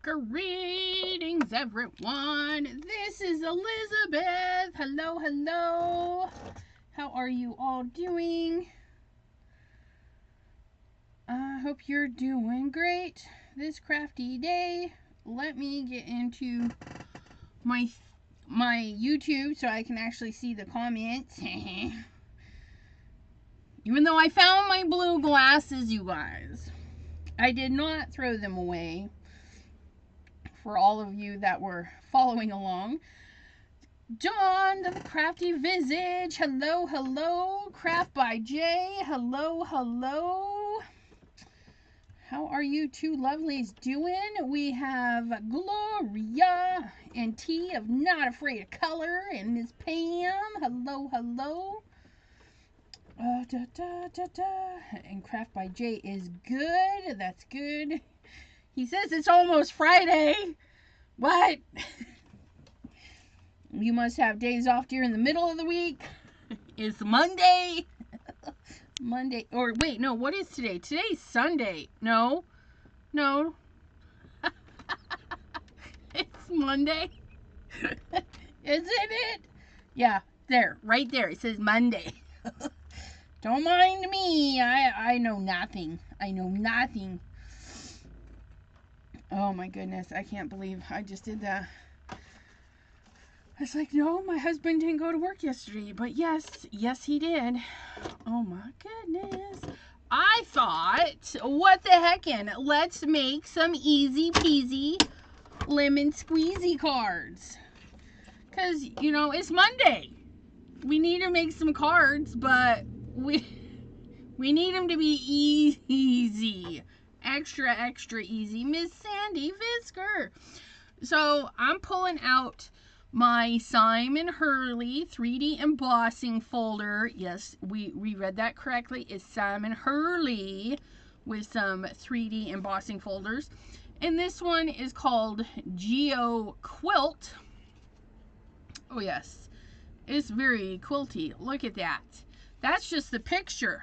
Greetings, everyone. This is Elizabeth. Hello, hello. How are you all doing? I hope you're doing great this crafty day. Let me get into my YouTube so I can actually see the comments. Even though I found my blue glasses, you guys, I did not throw them away. For all of you that were following along. John, the Crafty Visage. Hello, hello. Craft by Jay. Hello, hello. How are you two lovelies doing? We have Gloria and T of Not Afraid of Color and Miss Pam. Hello, hello. And Craft by Jay is good. That's good. He says it's almost Friday. What? You must have days off during the middle of the week. It's Monday. Monday. Or wait, no, what is today? Today's Sunday. No. It's Monday. Isn't it? Yeah, there. Right there. It says Monday. Don't mind me. I know nothing. I know nothing. Oh my goodness, I can't believe I just did that. I was like, no, my husband didn't go to work yesterday. But yes he did. Oh my goodness. I thought, what the heckin', let's make some easy peasy lemon squeezy cards. Because, you know, it's Monday. We need to make some cards, but we need them to be easy. Extra easy. Miss Sandy Visker. So I'm pulling out my Simon Hurley 3D embossing folder. Yes, we read that correctly. It's Simon Hurley with some 3D embossing folders. And this one is called Geo Quilt. Oh yes, it's very quilty. Look at that. That's just the picture.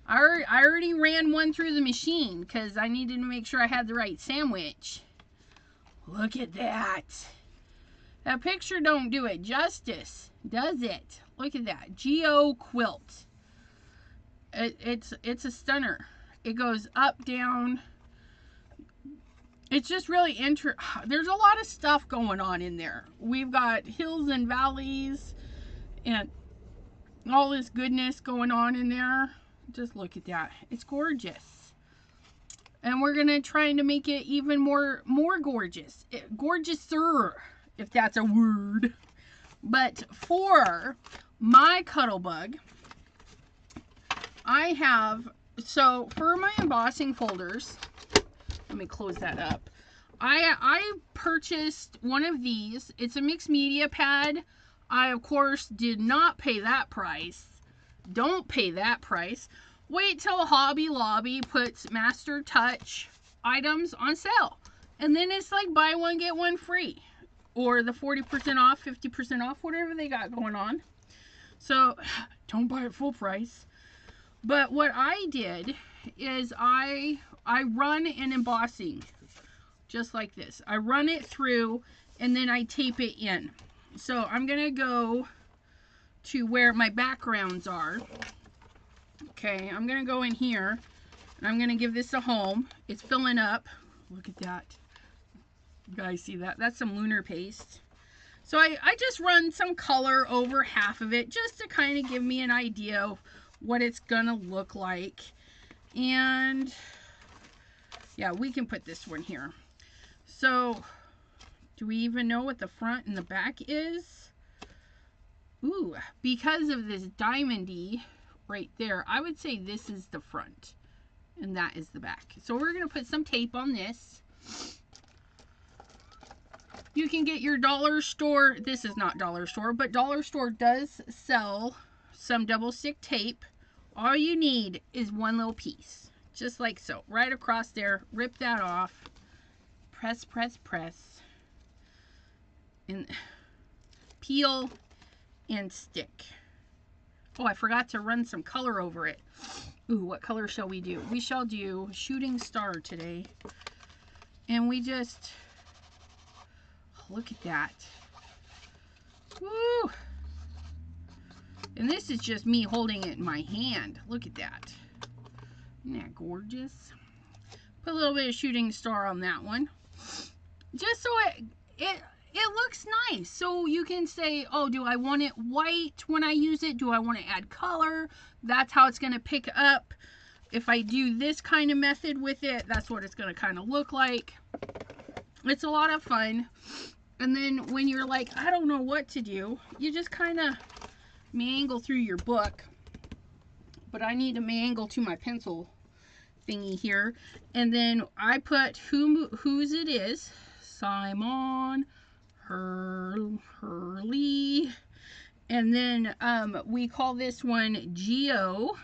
I already ran one through the machine because I needed to make sure I had the right sandwich. Look at that. That picture don't do it justice, does it? Look at that. Geo Quilt. It's a stunner. It goes up, down. It's just really there's a lot of stuff going on in there. We've got hills and valleys and all this goodness going on in there. Just look at that. It's gorgeous. And we're going to try to make it even more gorgeous. Gorgeouser, if that's a word. But for my Cuttlebug, I have, so for my embossing folders, let me close that up. I purchased one of these. It's a mixed media pad. I, of course, did not pay that price. Don't pay that price. Wait till Hobby Lobby puts Master Touch items on sale. And then it's like buy one, get one free. Or the 40% off, 50% off, whatever they got going on. So, don't buy it full price. But what I did is I run an embossing. Just like this. I run it through and then I tape it in. So, I'm going to go to where my backgrounds are. Okay, I'm gonna go in here and I'm gonna give this a home. It's filling up. Look at that. You guys see that? That's some lunar paste. So I just run some color over half of it just to kind of give me an idea of what it's gonna look like. And yeah, we can put this one here. So do we even know what the front and the back is? Ooh, because of this diamondy right there, I would say this is the front and that is the back. So we're going to put some tape on this. You can get your dollar store, this is not dollar store, but dollar store does sell some double stick tape. All you need is one little piece, just like so, right across there. Rip that off, press, and peel and stick. Oh, I forgot to run some color over it. Ooh, what color shall we do? We shall do Shooting Star today. And we just, look at that. Woo! And this is just me holding it in my hand. Look at that. Isn't that gorgeous? Put a little bit of shooting star on that one. Just so it looks nice. So you can say, oh, do I want it white when I use it? Do I want to add color? That's how it's going to pick up. If I do this kind of method with it, that's what it's going to kind of look like. It's a lot of fun. And then when you're like, I don't know what to do, you just kind of mangle through your book. But I need to mangle to my pencil thingy here. And then I put whose it is. Simon Hurley. And then we call this one Geo.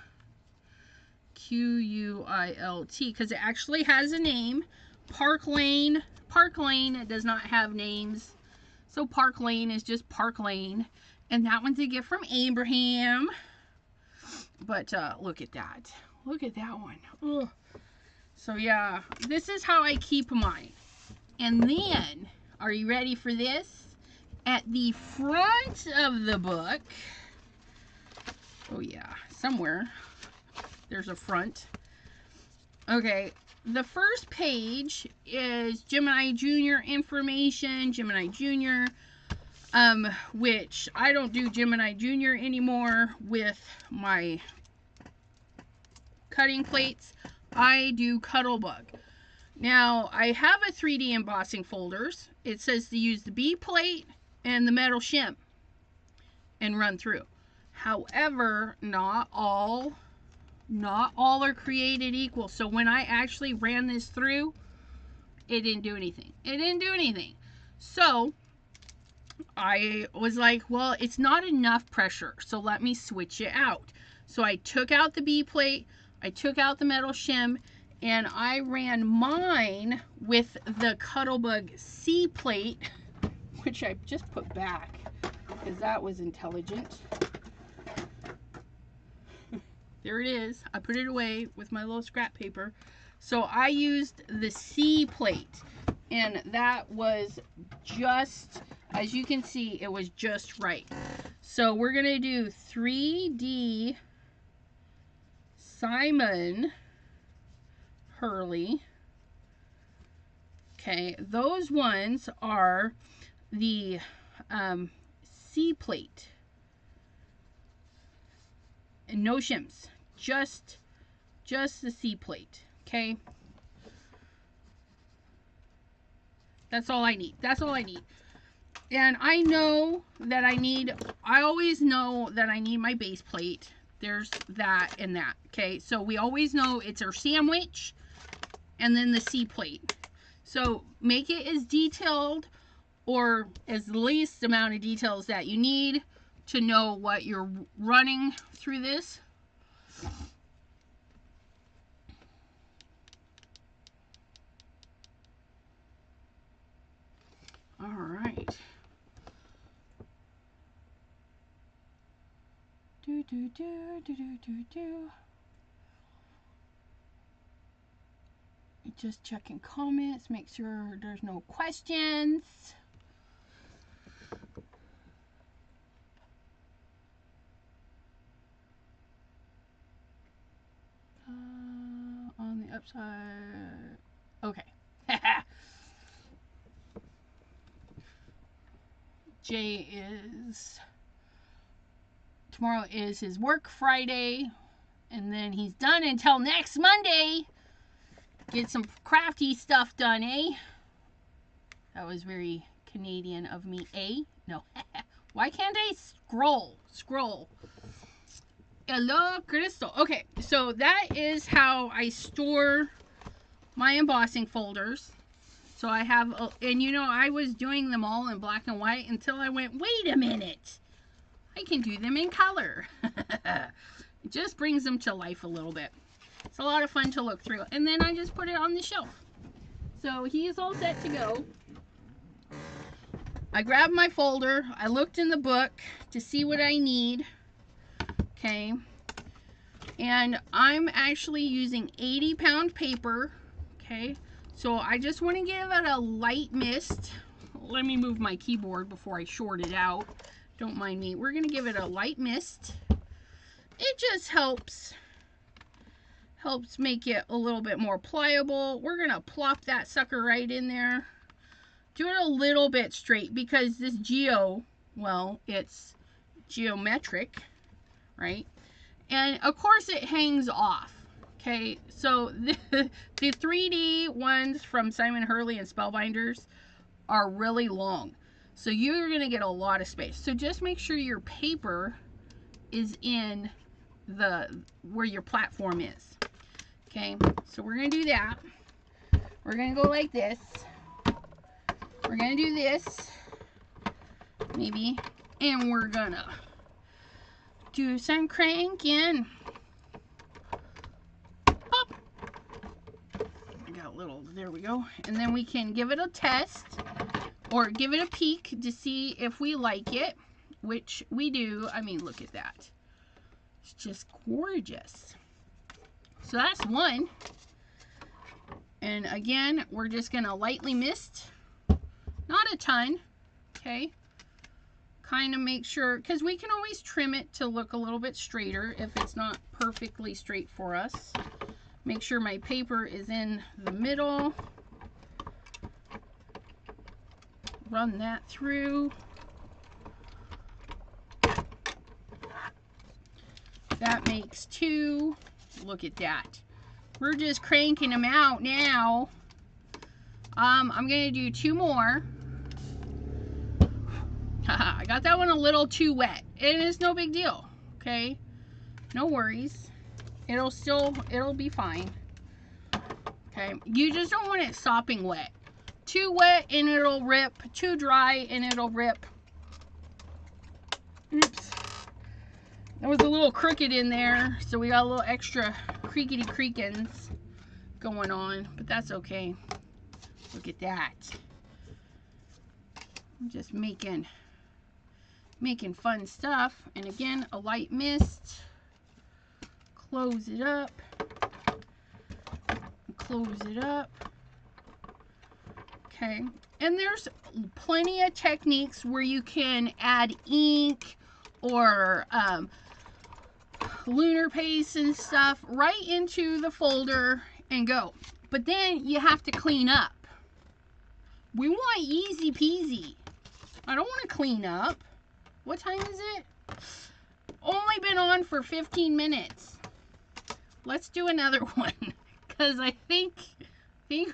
Quilt, because it actually has a name. Park Lane. Park Lane, it does not have names. So Park Lane is just Park Lane. And that one's a gift from Abraham. But look at that. Look at that one. Ugh. So yeah, this is how I keep mine. And then, are you ready for this? At the front of the book, oh yeah, somewhere there's a front. Okay, the first page is Gemini Junior information, Gemini Junior, which I don't do Gemini Junior anymore with my cutting plates. I do Cuttlebug. Now, I have a 3D embossing folders. It says to use the B plate and the metal shim and run through. However, not all are created equal. So when I actually ran this through, it didn't do anything. It didn't do anything. So I was like, well, it's not enough pressure, so let me switch it out. So I took out the B plate, I took out the metal shim, and I ran mine with the Cuttlebug C plate, which I just put back because that was intelligent. There it is. I put it away with my little scrap paper. So I used the C plate, and that was just, as you can see, it was just right. So we're going to do 3D Simon Hurley. Okay, those ones are the C plate. And no shims, just the C plate, okay? That's all I need. That's all I need. And I know that I always know that I need my base plate. There's that and that, okay? So we always know it's our sandwich and then the C plate. So make it as detailed or as least amount of details that you need to know what you're running through this. All right. Just checking comments, make sure there's no questions. On the upside. Okay. Jay is, tomorrow is his work Friday, and then he's done until next Monday. Get some crafty stuff done, eh? That was very Canadian of me, eh? No. Why can't I scroll? Hello, Crystal. Okay, so that is how I store my embossing folders. So I have, and you know, I was doing them all in black and white until I went, wait a minute. I can do them in color. It just brings them to life a little bit. It's a lot of fun to look through. And then I just put it on the shelf. So he is all set to go. I grabbed my folder. I looked in the book to see what I need. Okay. And I'm actually using 80-pound paper. Okay. So I just want to give it a light mist. Let me move my keyboard before I short it out. Don't mind me. We're going to give it a light mist. It just helps make it a little bit more pliable. We're going to plop that sucker right in there. Do it a little bit straight because this well, it's geometric, right? And of course it hangs off. Okay, so the 3D ones from Simon Hurley and Spellbinders are really long. So you're going to get a lot of space. So just make sure your paper is in where your platform is. Okay, so we're going to do that. We're going to go like this. We're going to do this, maybe, and we're going to do some cranking. Up. I got a little, there we go. And then we can give it a test or give it a peek to see if we like it, which we do. I mean, look at that. It's just gorgeous. So that's one. And again, we're just going to lightly mist. Not a ton. Okay. Kind of make sure, because we can always trim it to look a little bit straighter if it's not perfectly straight for us. Make sure my paper is in the middle. Run that through. That makes 2. Look at that. We're just cranking them out now. I'm going to do 2 more. I got that one a little too wet. And it's no big deal. Okay? No worries. It'll be fine. Okay? You just don't want it sopping wet. Too wet and it'll rip. Too dry and it'll rip. Oops. There was a little crooked in there, so we got a little extra creakety creakins going on, but that's okay. Look at that. I'm just making fun stuff. And again, a light mist. Close it up. Close it up. Okay. And there's plenty of techniques where you can add ink or lunar paste and stuff right into the folder and go. But then you have to clean up. We want easy peasy. I don't want to clean up. What time is it? Only been on for 15 minutes. Let's do another one because I think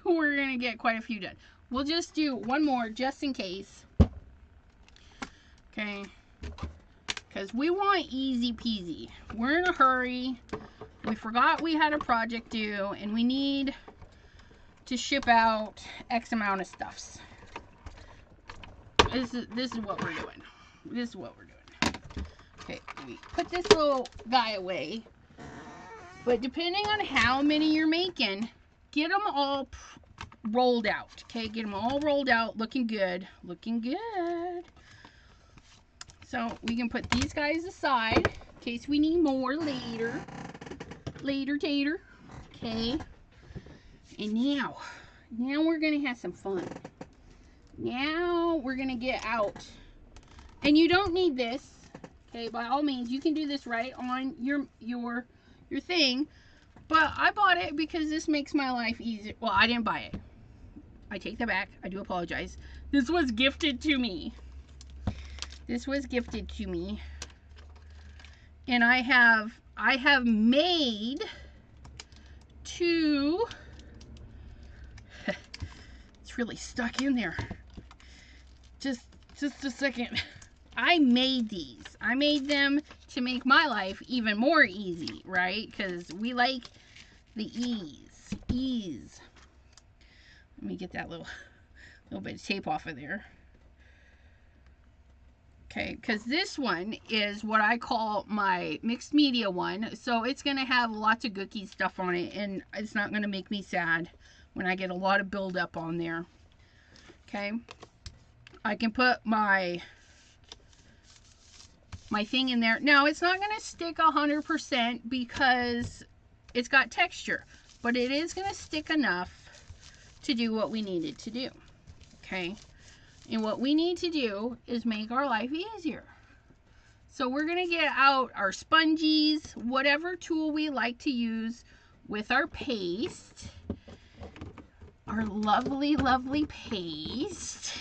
we're gonna get quite a few done. We'll just do one more just in case. Okay. Because we want easy peasy. We're in a hurry. We forgot we had a project due and we need to ship out X amount of stuffs. This is what we're doing. This is what we're doing. Okay, we put this little guy away. But depending on how many you're making, get them all rolled out. Okay, get them all rolled out, looking good. Looking good. So we can put these guys aside in case we need more later. Later, tater. Okay. And now we're going to have some fun. Now we're going to get out. And you don't need this. Okay, by all means, you can do this right on your thing. But I bought it because this makes my life easier. Well, I didn't buy it. I take that back. I do apologize. This was gifted to me. This was gifted to me. And I have made 2. It's really stuck in there. Just a second. I made these. I made them to make my life even more easy, right? Because we like the ease. Let me get that little bit of tape off of there. Okay, because this one is what I call my mixed media one. So it's going to have lots of gooky stuff on it. And it's not going to make me sad when I get a lot of buildup on there. Okay. I can put my thing in there. Now, it's not going to stick 100% because it's got texture. But it is going to stick enough to do what we needed to do. Okay? And what we need to do is make our life easier. So we're going to get out our sponges, whatever tool we like to use with our paste. Our lovely, lovely paste.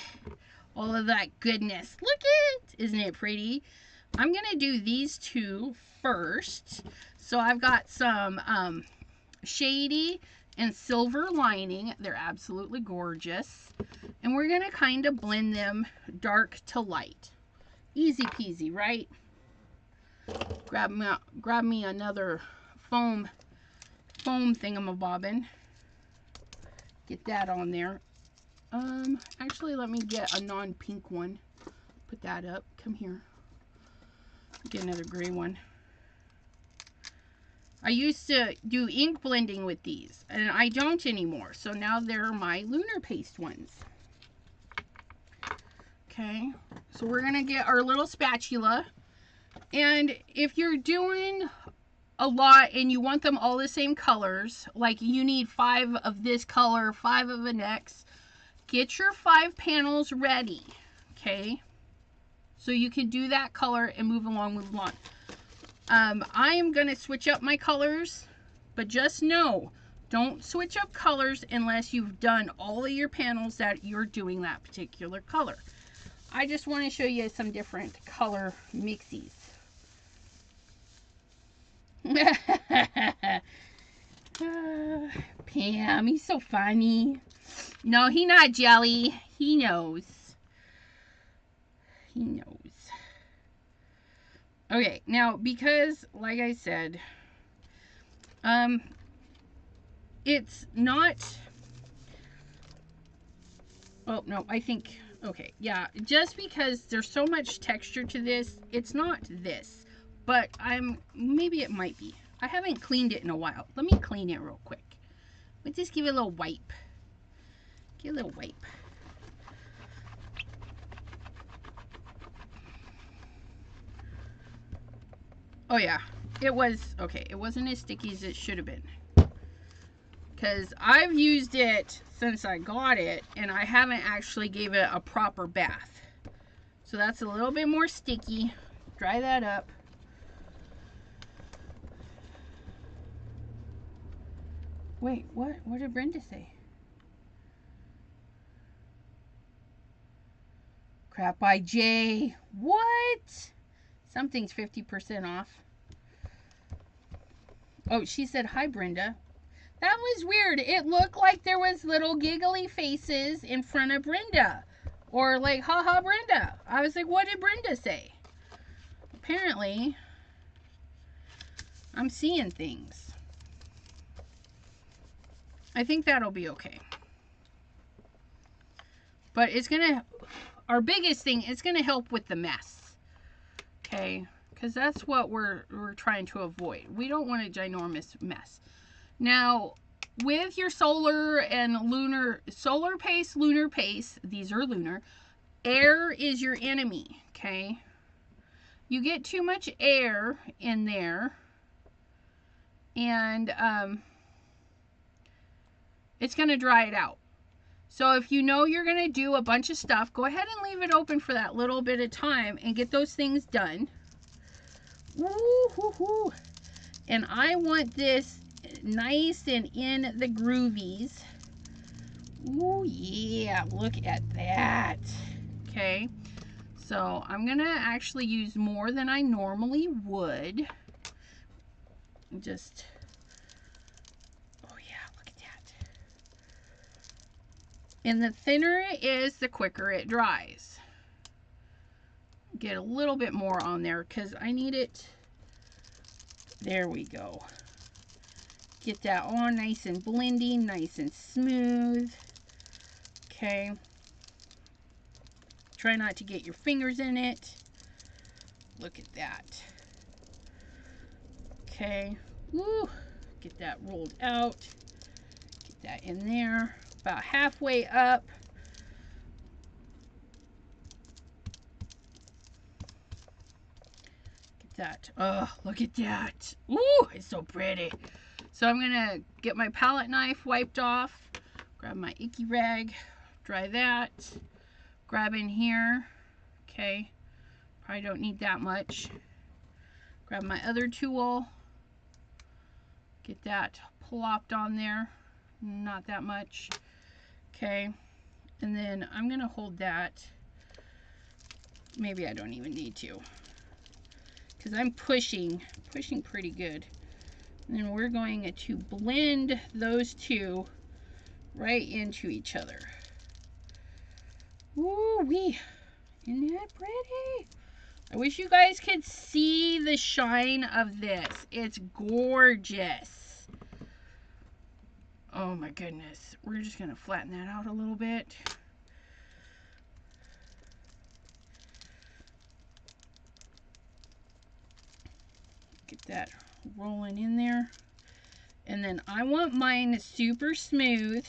All of that goodness. Look at it! Isn't it pretty? I'm going to do these two first. So I've got some shady and silver lining. They're absolutely gorgeous. And we're going to kind of blend them dark to light. Easy peasy, right? Grab me another foam thingamabobbin. Get that on there. Actually, let me get a non-pink one. Put that up. Come here. Get another gray one. I used to do ink blending with these, and I don't anymore. So now they're my lunar paste ones. Okay, so we're going to get our little spatula. And if you're doing a lot and you want them all the same colors, like you need 5 of this color, 5 of the next, get your 5 panels ready. Okay, so you can do that color and move along. I am going to switch up my colors, but just know, don't switch up colors unless you've done all of your panels that you're doing that particular color. I just want to show you some different color mixies. Pam, he's so funny. No, he's not jelly. He knows. He knows. Okay, now because, like I said, it's not... Oh, no, I think... Okay, yeah, just because there's so much texture to this, it's not this, but maybe it might be. I haven't cleaned it in a while. Let me clean it real quick. Let's just give it a little wipe. Give it a little wipe. Oh yeah, it was, okay, it wasn't as sticky as it should have been. Because I've used it since I got it, and I haven't actually gave it a proper bath. So that's a little bit more sticky. Dry that up. Wait, what? What did Brenda say? Crap by Jay. What? Something's 50% off. Oh, she said, hi, Brenda. That was weird. It looked like there was little giggly faces in front of Brenda. Or like, haha, Brenda. I was like, what did Brenda say? Apparently, I'm seeing things. I think that'll be okay. But it's going to, our biggest thing, it's going to help with the mess. Okay? Because that's what we're trying to avoid. We don't want a ginormous mess. Now, with your solar and lunar, solar paste, lunar paste, these are lunar, air is your enemy, okay? You get too much air in there, and it's going to dry it out. So if you know you're going to do a bunch of stuff, go ahead and leave it open for that little bit of time and get those things done. Woo-hoo-hoo. And I want this nice and in the groovies. Ooh, yeah, look at that. Okay, so I'm gonna actually use more than I normally would. Just, oh yeah, look at that. And the thinner it is, the quicker it dries. Get a little bit more on there because I need it. There we go. Get that on nice and blending, nice and smooth. Okay. Try not to get your fingers in it. Look at that. Okay. Woo. Get that rolled out. Get that in there. About halfway up. Get that. Oh, look at that. Ooh, it's so pretty. So I'm going to get my palette knife wiped off. Grab my icky rag, dry that, grab in here, okay, probably don't need that much. Grab my other tool, get that plopped on there, not that much, okay, and then I'm gonna hold that. Maybe I don't even need to, because I'm pushing pretty good. And then we're going to blend those two right into each other. Woo-wee! Isn't that pretty? I wish you guys could see the shine of this. It's gorgeous. Oh my goodness. We're just going to flatten that out a little bit. Get that rolling in there. And then I want mine super smooth.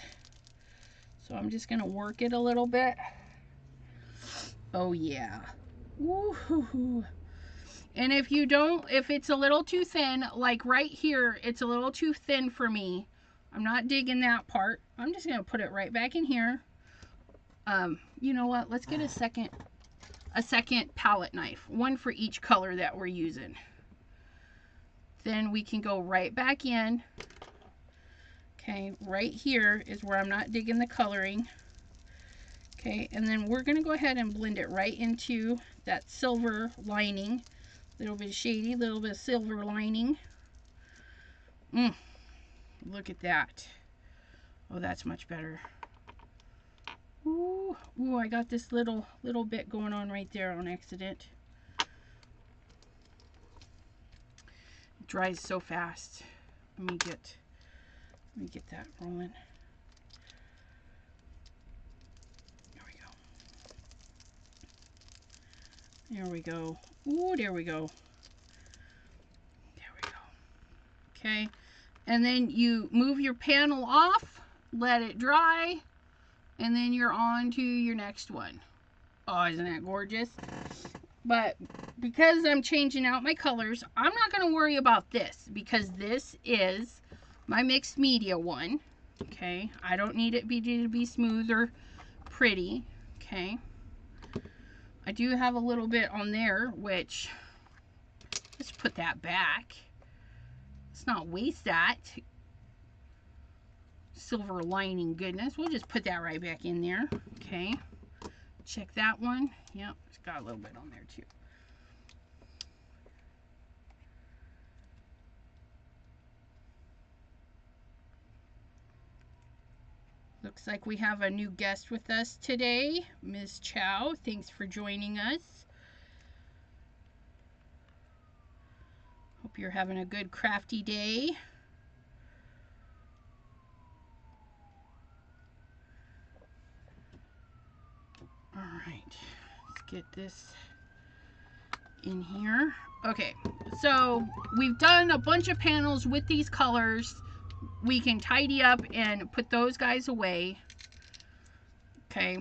So I'm just going to work it a little bit. Oh yeah. Woohoo. And if you don't, if it's a little too thin, like right here, it's a little too thin for me. I'm not digging that part. I'm just going to put it right back in here. You know what? Let's get a second palette knife. One for each color that we're using. Then we can go right back in. Okay, right here is where I'm not digging the coloring. Okay, and then we're going to go ahead and blend it right into that silver lining. A little bit shady, a little bit of silver lining. Look at that. Oh, that's much better. Ooh, I got this little bit going on right there on accident. It dries so fast. Let me get that rolling. There we go. Ooh, there we go. There we go. Okay. And then you move your panel off, let it dry, and then you're on to your next one. Oh, isn't that gorgeous? But because I'm changing out my colors, I'm not going to worry about this because this is my mixed media one. Okay. I don't need it to be smooth or pretty. Okay. I do have a little bit on there, which, let's put that back. Let's not waste that. Silver lining goodness. We'll just put that right back in there. Okay. Check that one. Yep, it's got a little bit on there too. Looks like we have a new guest with us today, Ms. Chow. Thanks for joining us. Hope you're having a good crafty day. All right, let's get this in here. Okay, so we've done a bunch of panels with these colors. We can tidy up and put those guys away. Okay.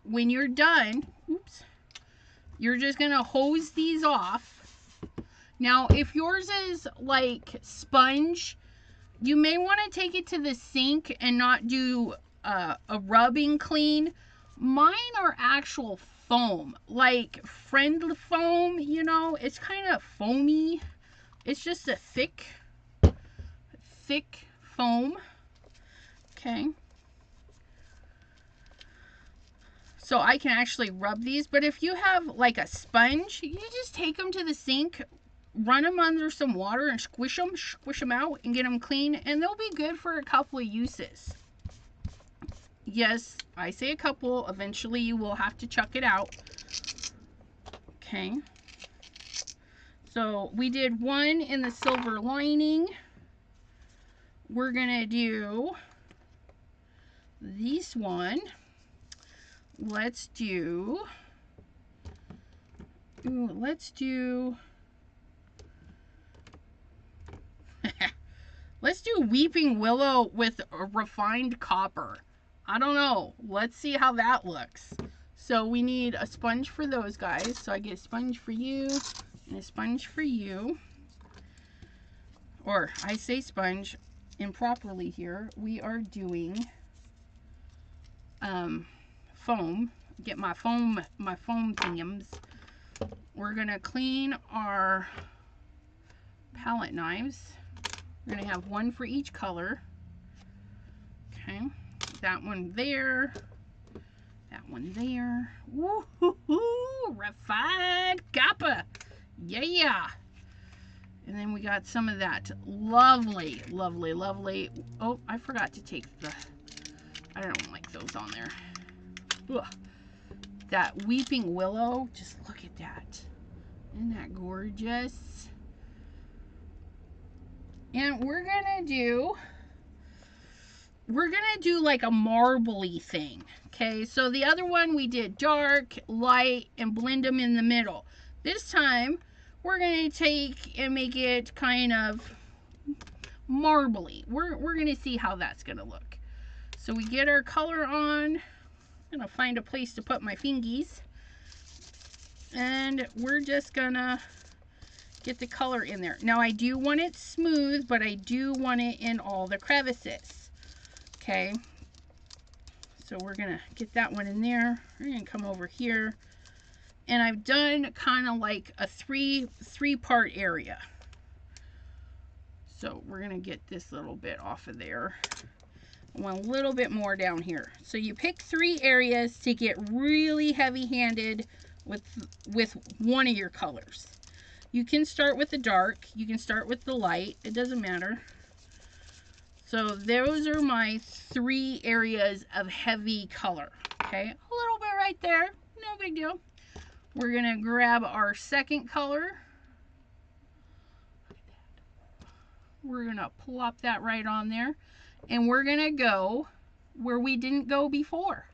When you're done, oops, you're just going to hose these off. Now, if yours is like sponge, you may want to take it to the sink and not do a rubbing clean. Mine are actual foam, like friend foam, you know, it's kind of foamy. It's just a thick foam. Okay. So I can actually rub these, but if you have like a sponge, you just take them to the sink, run them under some water and squish them out and get them clean, and they'll be good for a couple of uses. Yes, I say a couple. Eventually you will have to chuck it out. Okay. So we did one in the silver lining. We're gonna do this one. Let's do let's do Weeping Willow with a refined copper. I don't know. Let's see how that looks. So we need a sponge for those guys. So I get a sponge for you and a sponge for you. Or I say sponge improperly here. We are doing foam. Get my foam thingums. We're gonna clean our palette knives. We're gonna have one for each color. Okay, that one there. That one there. Woo-hoo-hoo! Refined copper. Yeah. And then we got some of that lovely, lovely, lovely. Oh, I forgot to take the. I don't like those on there. Ugh. That weeping willow. Just look at that. Isn't that gorgeous? And we're gonna do like a marbly thing. Okay, so the other one we did dark, light, and blend them in the middle. This time we're gonna take and make it kind of marbly. We're gonna see how that's gonna look. So we get our color on. I'm gonna find a place to put my fingies. And we're just gonna get the color in there. Now I do want it smooth, but I do want it in all the crevices. Okay. So we're gonna get that one in there. We're gonna come over here. And I've done kind of like a three-part area. So we're gonna get this little bit off of there. I want a little bit more down here. So you pick 3 areas to get really heavy-handed with one of your colors. You can start with the dark, you can start with the light, it doesn't matter. So those are my 3 areas of heavy color. Okay, a little bit right there, no big deal. We're gonna grab our second color. We're gonna plop that right on there. And we're gonna go where we didn't go before.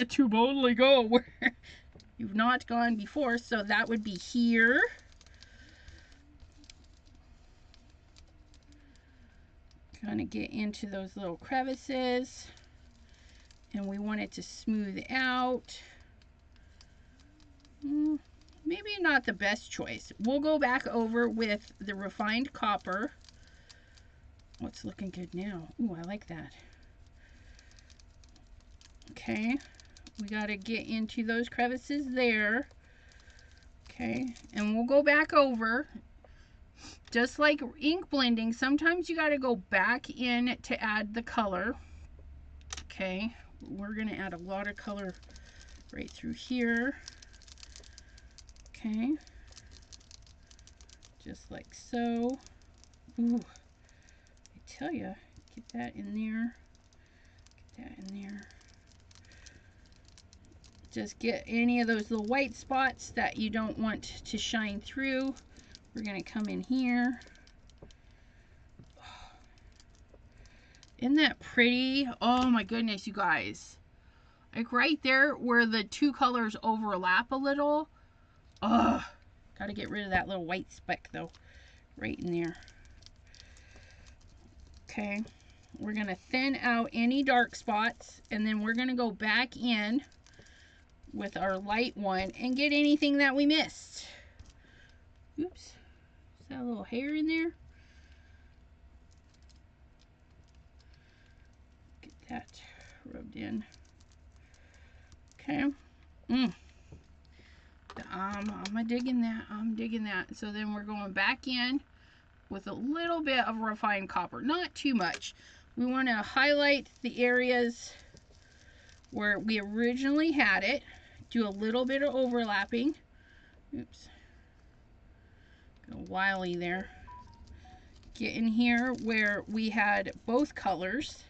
To boldly go where you've not gone before. So that would be here. Gonna get into those little crevices. And we want it to smooth out. Maybe not the best choice. We'll go back over with the refined copper. What's looking good now? Ooh, I like that. Okay, we got to get into those crevices there. Okay, and we'll go back over. Just like ink blending, sometimes you got to go back in to add the color. Okay, we're going to add a lot of color right through here. Okay, just like so. Ooh, I tell you, get that in there, get that in there. Just get any of those little white spots that you don't want to shine through. We're gonna come in here. Isn't that pretty? Oh my goodness, you guys. Like right there where the 2 colors overlap a little. Ugh, gotta get rid of that little white speck though, right in there. Okay, we're gonna thin out any dark spots, and then we're gonna go back in with our light one and get anything that we missed. Oops, is that a little hair in there? Get that rubbed in. Okay. I'm digging that. I'm digging that. So then we're going back in with a little bit of refined copper. Not too much. We want to highlight the areas where we originally had it. Do a little bit of overlapping. Oops. Go wily there. Get in here where we had both colors.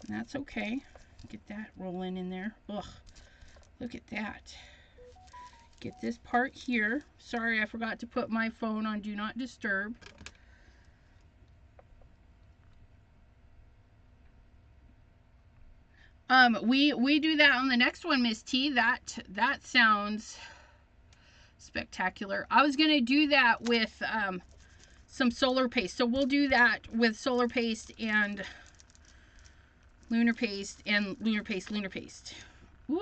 And that's okay. Get that rolling in there. Ugh. Look at that. Get this part here. Sorry, I forgot to put my phone on Do Not Disturb. We do that on the next one, Miss T. That sounds spectacular. I was gonna do that with some solar paste, so we'll do that with solar paste and lunar paste and lunar paste. Woo!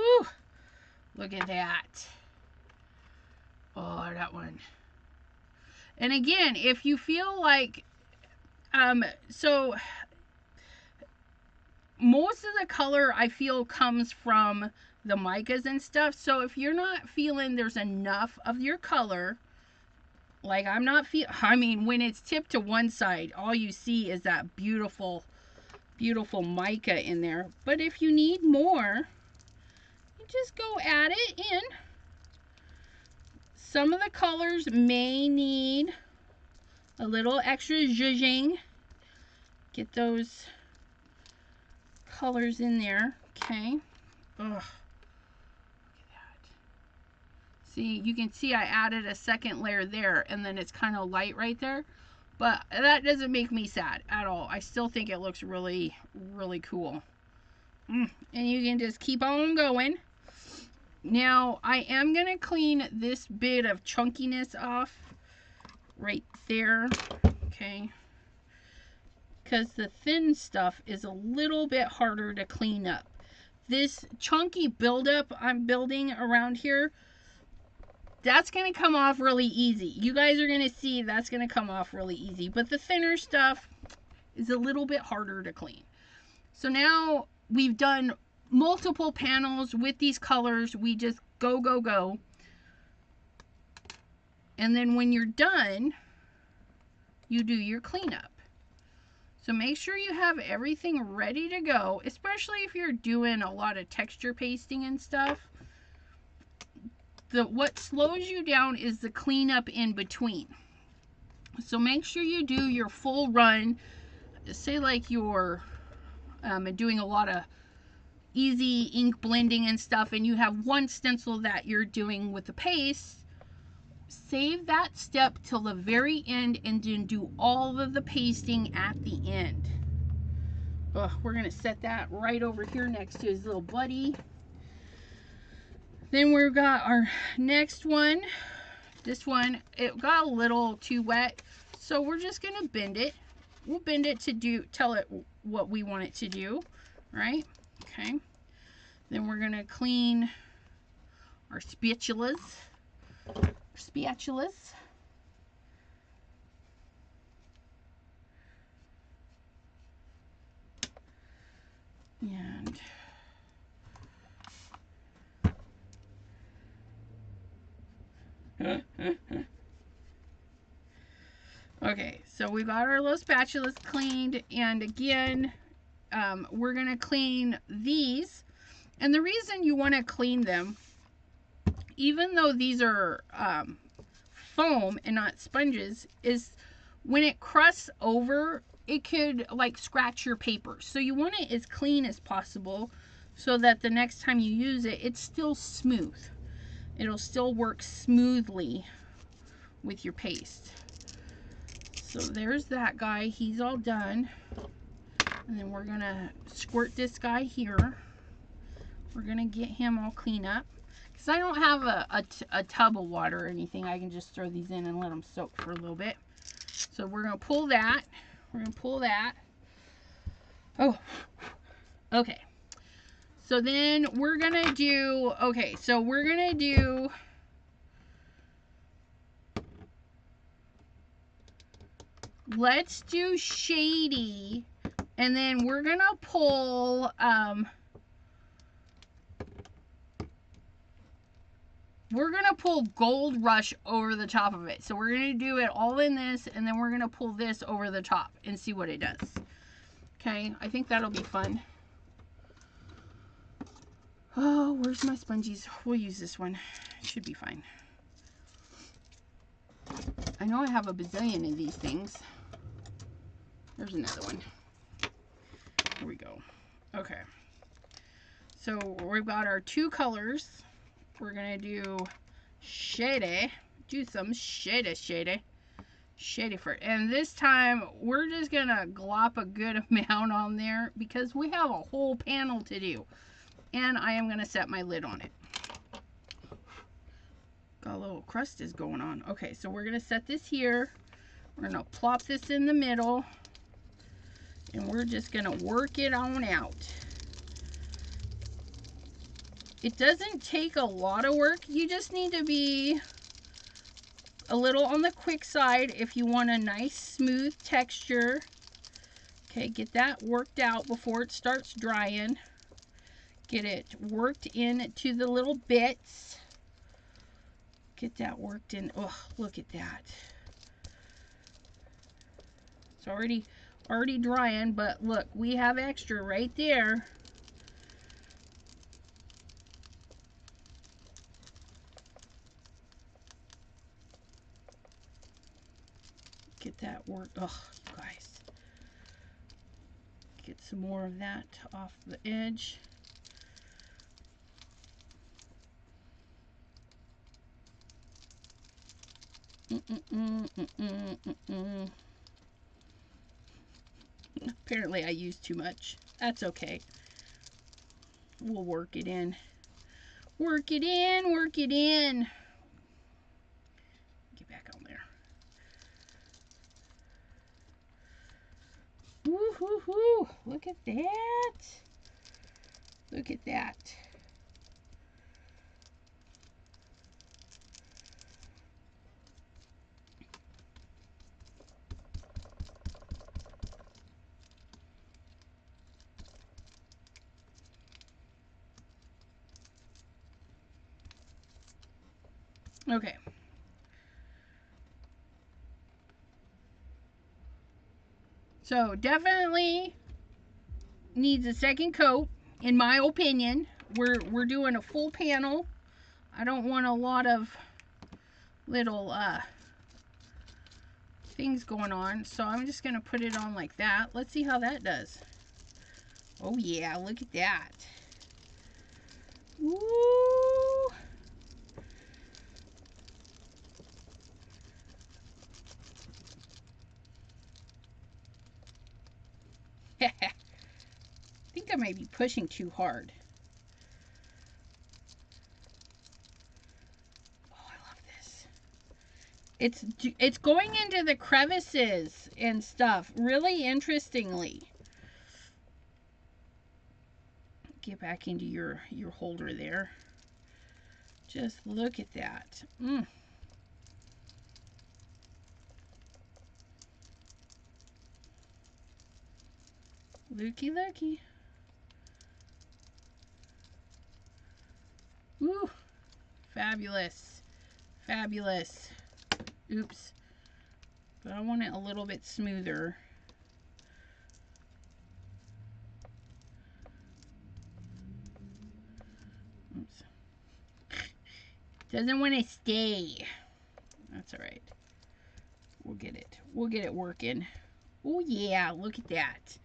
Look at that. Oh, that one. And again, if you feel like, so most of the color I feel comes from the micas and stuff. So if you're not feeling there's enough of your color, like I'm not I mean, when it's tipped to one side, all you see is that beautiful, beautiful mica in there. But if you need more, you just go add it in. Some of the colors may need a little extra zhuzhing. Get those colors in there. Okay. Ugh. Look at that. See, you can see I added a second layer there, and then it's kind of light right there. But that doesn't make me sad at all. I still think it looks really, really cool. And you can just keep on going. Now, I am going to clean this bit of chunkiness off right there. Okay. Because the thin stuff is a little bit harder to clean up. This chunky buildup I'm building around here, that's going to come off really easy. You guys are going to see that's going to come off really easy. But the thinner stuff is a little bit harder to clean. So now we've done multiple panels with these colors. We just go, go, go. And then when you're done, you do your cleanup. So make sure you have everything ready to go, especially if you're doing a lot of texture pasting and stuff. What slows you down is the cleanup in between. So make sure you do your full run. Say like you're doing a lot of easy ink blending and stuff, and you have one stencil that you're doing with the paste. Save that step till the very end and then do all of the pasting at the end. We're going to set that right over here next to his little buddy. Then we've got our next one. This one, it got a little too wet, so we're just going to bend it. We'll bend it to tell it what we want it to do, right? Okay. Then we're going to clean our spatulas. And okay, so we got our little spatulas cleaned, and again, we're gonna clean these. And the reason you want to clean them, even though these are foam and not sponges, is when it crusts over, it could like scratch your paper. So you want it as clean as possible so that the next time you use it, it's still smooth. It'll still work smoothly with your paste. So there's that guy. He's all done. And then we're going to squirt this guy here. We're going to get him all clean up. Because I don't have a tub of water or anything. I can just throw these in and let them soak for a little bit. So we're going to pull that. We're going to pull that. Oh, okay. So then we're going to do, okay, so we're going to do, let's do shady. And then we're going to pull, Gold Rush over the top of it. So we're going to do it all in this, and then we're going to pull this over the top and see what it does. Okay, I think that'll be fun. Oh, where's my sponges? We'll use this one. It should be fine. I know I have a bazillion of these things. There's another one. Here we go. Okay. So we've got our two colors. We're going to do shady. Do some shady for it. And this time, we're just going to glop a good amount on there because we have a whole panel to do. And I am going to set my lid on it. Got a little crust is going on. Okay, so we're going to set this here. We're going to plop this in the middle. And we're just going to work it on out. It doesn't take a lot of work. You just need to be a little on the quick side if you want a nice smooth texture. Okay, get that worked out before it starts drying. Get it worked into the little bits. Get that worked in. Oh, look at that. It's already drying, but look, we have extra right there. Get that worked. Oh, you guys. Get some more of that off the edge. Apparently I used too much. That's okay. We'll work it in. Work it in, work it in. Get back on there. Woo-hoo-hoo. Look at that. Look at that. Okay. So definitely needs a second coat, in my opinion. We're doing a full panel. I don't want a lot of little things going on, so I'm just gonna put it on like that. Let's see how that does. Oh yeah, look at that. Woo! I think I might be pushing too hard. Oh, I love this. It's going into the crevices and stuff really interestingly. Get back into your holder there. Just look at that. Looky, looky. Woo! Fabulous. Fabulous. Oops. But I want it a little bit smoother. Oops. Doesn't want to stay. That's all right. We'll get it. We'll get it working. Oh yeah, look at that.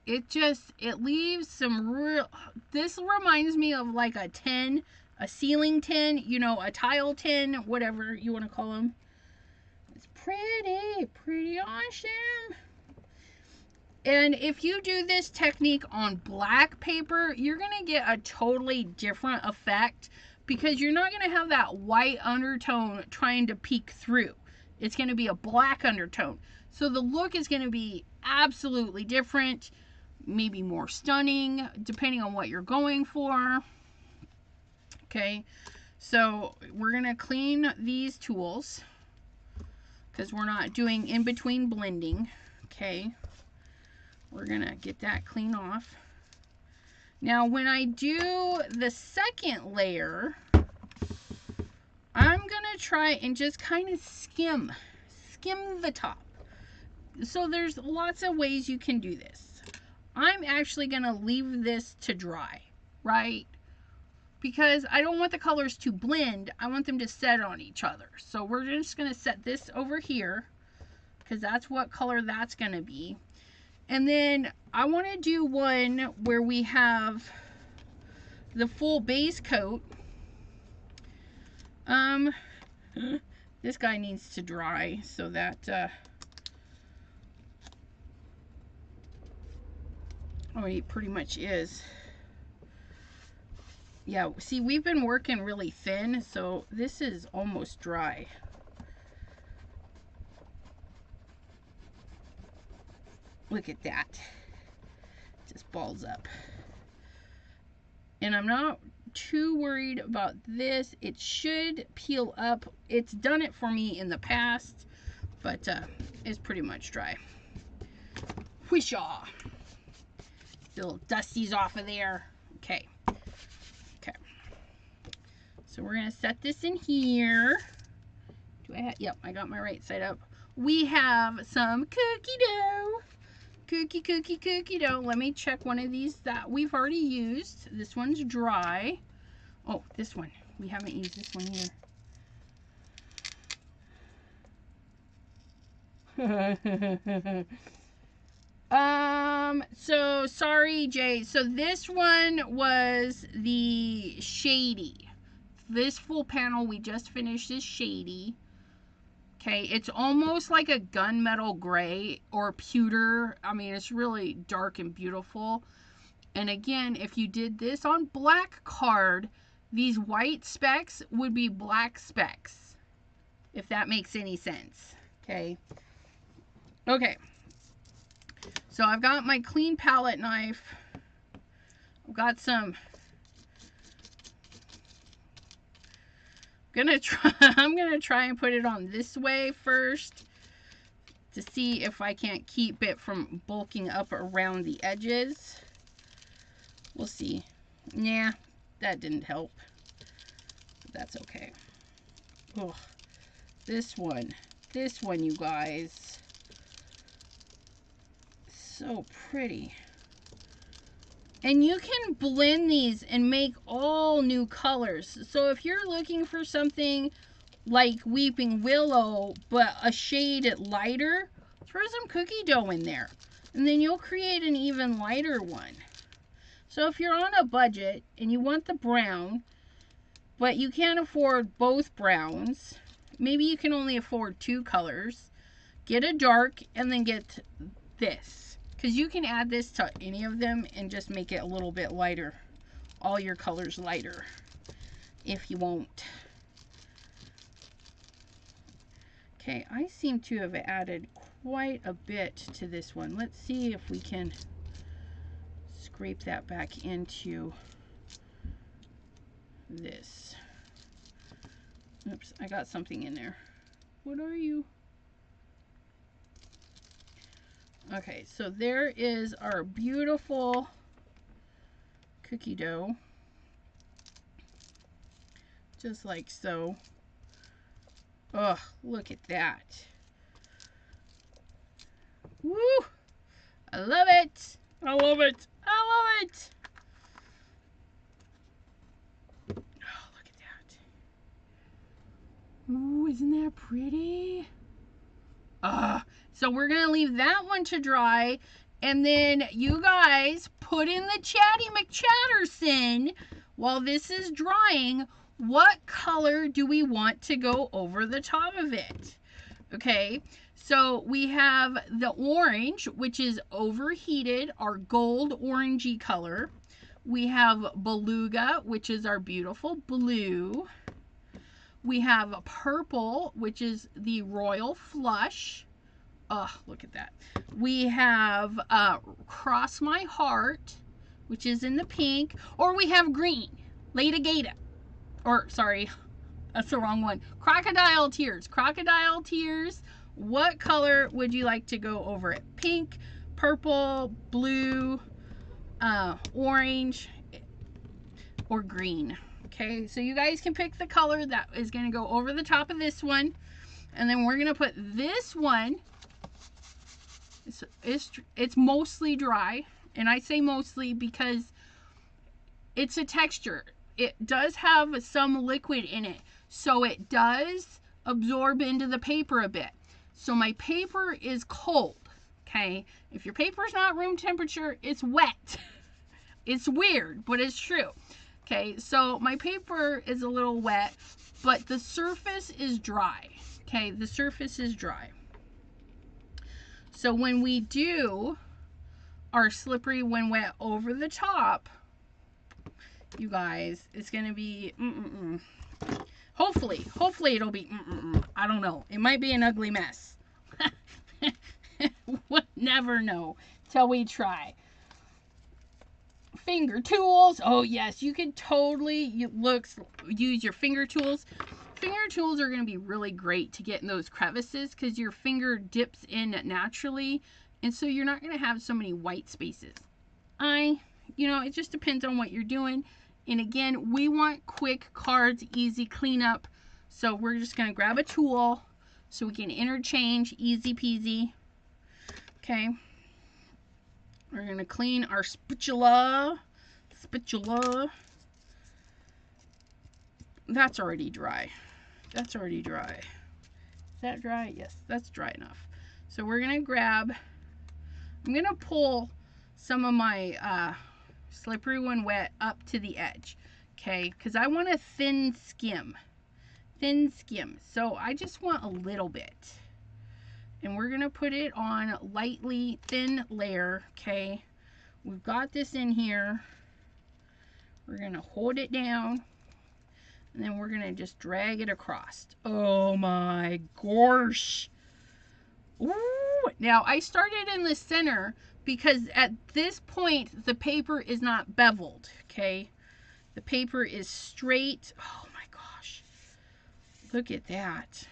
It leaves some real, this reminds me of like a tin, a ceiling tin, you know, a tile tin, whatever you want to call them. It's pretty awesome. And if you do this technique on black paper, you're going to get a totally different effect because you're not going to have that white undertone trying to peek through. It's going to be a black undertone. So the look is going to be absolutely different. Maybe more stunning, depending on what you're going for. Okay, so we're gonna clean these tools because we're not doing in between blending. Okay, we're gonna get that clean off. Now when I do the second layer, I'm gonna try and just kind of skim the top. So there's lots of ways you can do this. I'm actually going to leave this to dry, right? Because I don't want the colors to blend. I want them to set on each other. So we're just going to set this over here because that's what color that's going to be. And then I want to do one where we have the full base coat. This guy needs to dry so that oh, he pretty much is. Yeah, see, we've been working really thin, so this is almost dry. Look at that. Just balls up. And I'm not too worried about this. It should peel up. It's done it for me in the past, but is pretty much dry. Whishaw. Little dusties off of there. Okay. Okay. So we're going to set this in here. Do I have, yep, I got my right side up. We have some cookie dough. Cookie dough. Let me check one of these that we've already used. This one's dry. Oh, this one. We haven't used this one either. So sorry, Jay. So this one was the shady. This full panel we just finished is shady. Okay, it's almost like a gunmetal gray or pewter. I mean, it's really dark and beautiful. And again, if you did this on black card, these white specks would be black specks, if that makes any sense. Okay. Okay. So I've got my clean palette knife. I've got some. I'm gonna try and put it on this way first to see if I can't keep it from bulking up around the edges. We'll see. Nah, that didn't help. But that's okay. Oh, this one, you guys. So pretty. And you can blend these and make all new colors. So if you're looking for something like Weeping Willow, but a shade lighter, throw some cookie dough in there. And then you'll create an even lighter one. So if you're on a budget and you want the brown, but you can't afford both browns, maybe you can only afford 2 colors, get a dark and then get this. Because you can add this to any of them and just make it a little bit lighter. All your colors lighter, if you want. Okay, I seem to have added quite a bit to this one. Let's see if we can scrape that back into this. Oops, I got something in there. What are you? Okay, so there is our beautiful cookie dough. Just like so. Oh, look at that. Woo! I love it. I love it. I love it. Oh, look at that. Ooh, isn't that pretty? So we're going to leave that one to dry. And then you guys put in the Chatty McChatterson while this is drying. What color do we want to go over the top of it? Okay, so we have the orange, which is overheated, our gold orangey color. We have beluga, which is our beautiful blue. We have purple, which is the royal flush. Oh, look at that. We have Cross My Heart, which is in the pink. Or we have green, Lady Gata. Or, sorry, that's the wrong one. Crocodile Tears. Crocodile Tears. What color would you like to go over it? Pink, purple, blue, orange, or green. Okay, so you guys can pick the color that is going to go over the top of this one. And then we're going to put this one. It's mostly dry. And I say mostly because it's a texture. It does have some liquid in it. So it does absorb into the paper a bit. So my paper is cold. Okay, if your paper is not room temperature, it's wet. It's weird, but it's true. Okay, so my paper is a little wet, but the surface is dry. Okay, the surface is dry. So when we do our slippery when wet over the top, you guys, it's going to be hopefully it'll be I don't know. It might be an ugly mess. We'll never know till we try. Finger tools. Oh yes, you can totally use your finger tools. finger tools are going to be really great to get in those crevices because your finger dips in naturally, and so you're not going to have so many white spaces. You know, it just depends on what you're doing. And again, we want quick cards, easy cleanup. So we're just going to grab a tool so we can interchange, easy peasy. Okay. We're going to clean our spatula. That's already dry. That's already dry. Is that dry? Yes, that's dry enough. So we're going to grab, I'm going to pull some of my slippery when wet up to the edge. Okay, because I want a thin skim. Thin skim. So I just want a little bit. And we're going to put it on lightly thin layer. Okay, we've got this in here. We're going to hold it down. And then we're going to just drag it across. Oh my gosh. Ooh. Now I started in the center because at this point the paper is not beveled. Okay, the paper is straight. Oh my gosh. Look at that.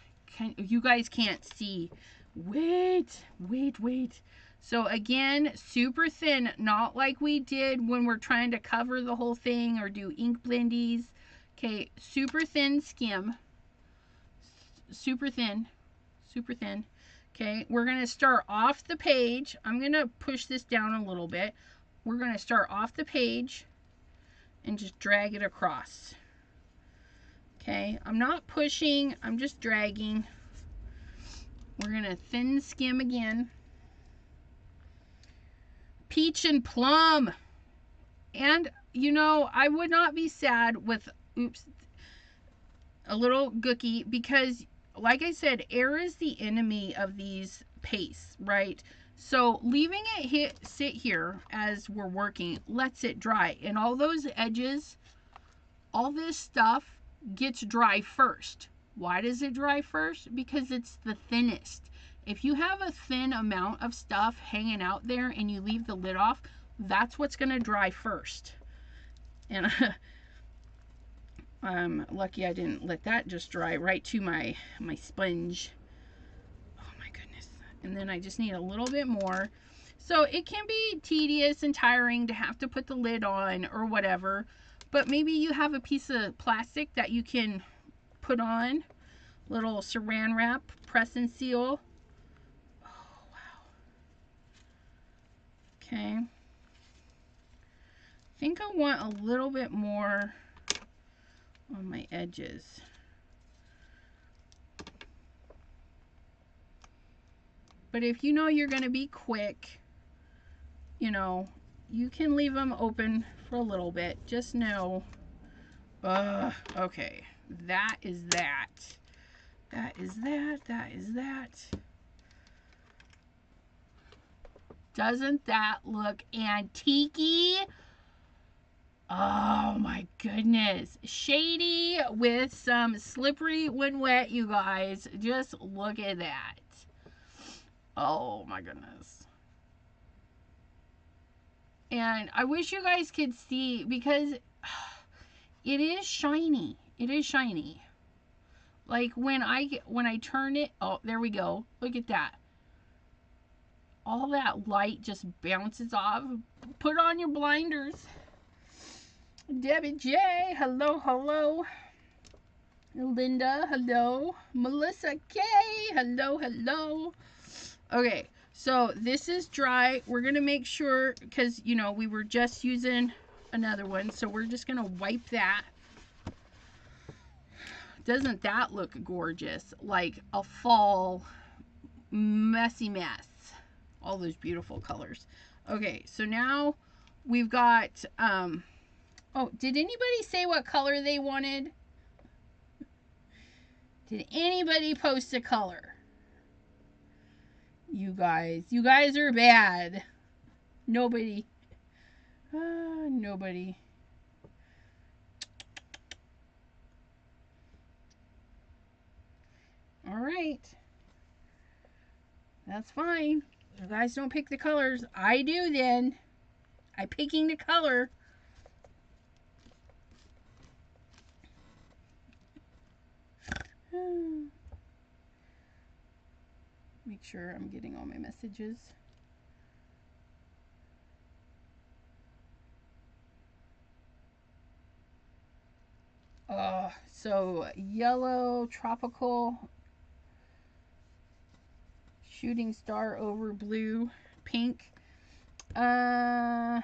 You guys can't see. Wait. So again, super thin, not like we did when we're trying to cover the whole thing or do ink blendies. Okay, super thin skim. Super thin. Okay, we're going to start off the page. I'm going to push this down a little bit. We're going to start off the page and just drag it across. Okay, I'm not pushing, I'm just dragging. We're going to thin skim again. Peach and plum. And, you know, I would not be sad with, oops, a little gooky because, like I said, air is the enemy of these pastes, right? So leaving it sit here as we're working lets it dry. And all those edges, all this stuff gets dry first. Why does it dry first? Because it's the thinnest. If you have a thin amount of stuff hanging out there and you leave the lid off, that's what's going to dry first. And I'm lucky I didn't let that just dry right to my sponge. Oh my goodness. And then I just need a little bit more. So it can be tedious and tiring to have to put the lid on or whatever, but maybe you have a piece of plastic that you can put on, little saran wrap, press and seal. Oh wow. Okay. I think I want a little bit more on my edges. But if you know you're going to be quick, you know, you can leave them open for a little bit. Just know, okay, that is that. That is that. Doesn't that look antique-y? Oh my goodness. Shady with some slippery when wet, you guys. Just look at that. Oh my goodness. And I wish you guys could see because it is shiny. It is shiny. Like when I turn it, oh, there we go. Look at that. All that light just bounces off. Put on your blinders. Debbie J, hello. Linda, hello. Melissa K, hello. Okay, so this is dry. We're going to make sure, because, you know, we were just using another one, so we're just going to wipe that. Doesn't that look gorgeous? Like a fall messy mess. All those beautiful colors. Okay, so now we've got, oh, did anybody say what color they wanted? Did anybody post a color? You guys are bad. Nobody. Nobody. All right. That's fine. You guys don't pick the colors. I do then. I'm picking the color. Make sure I'm getting all my messages. So yellow, tropical, shooting star over blue, pink. No,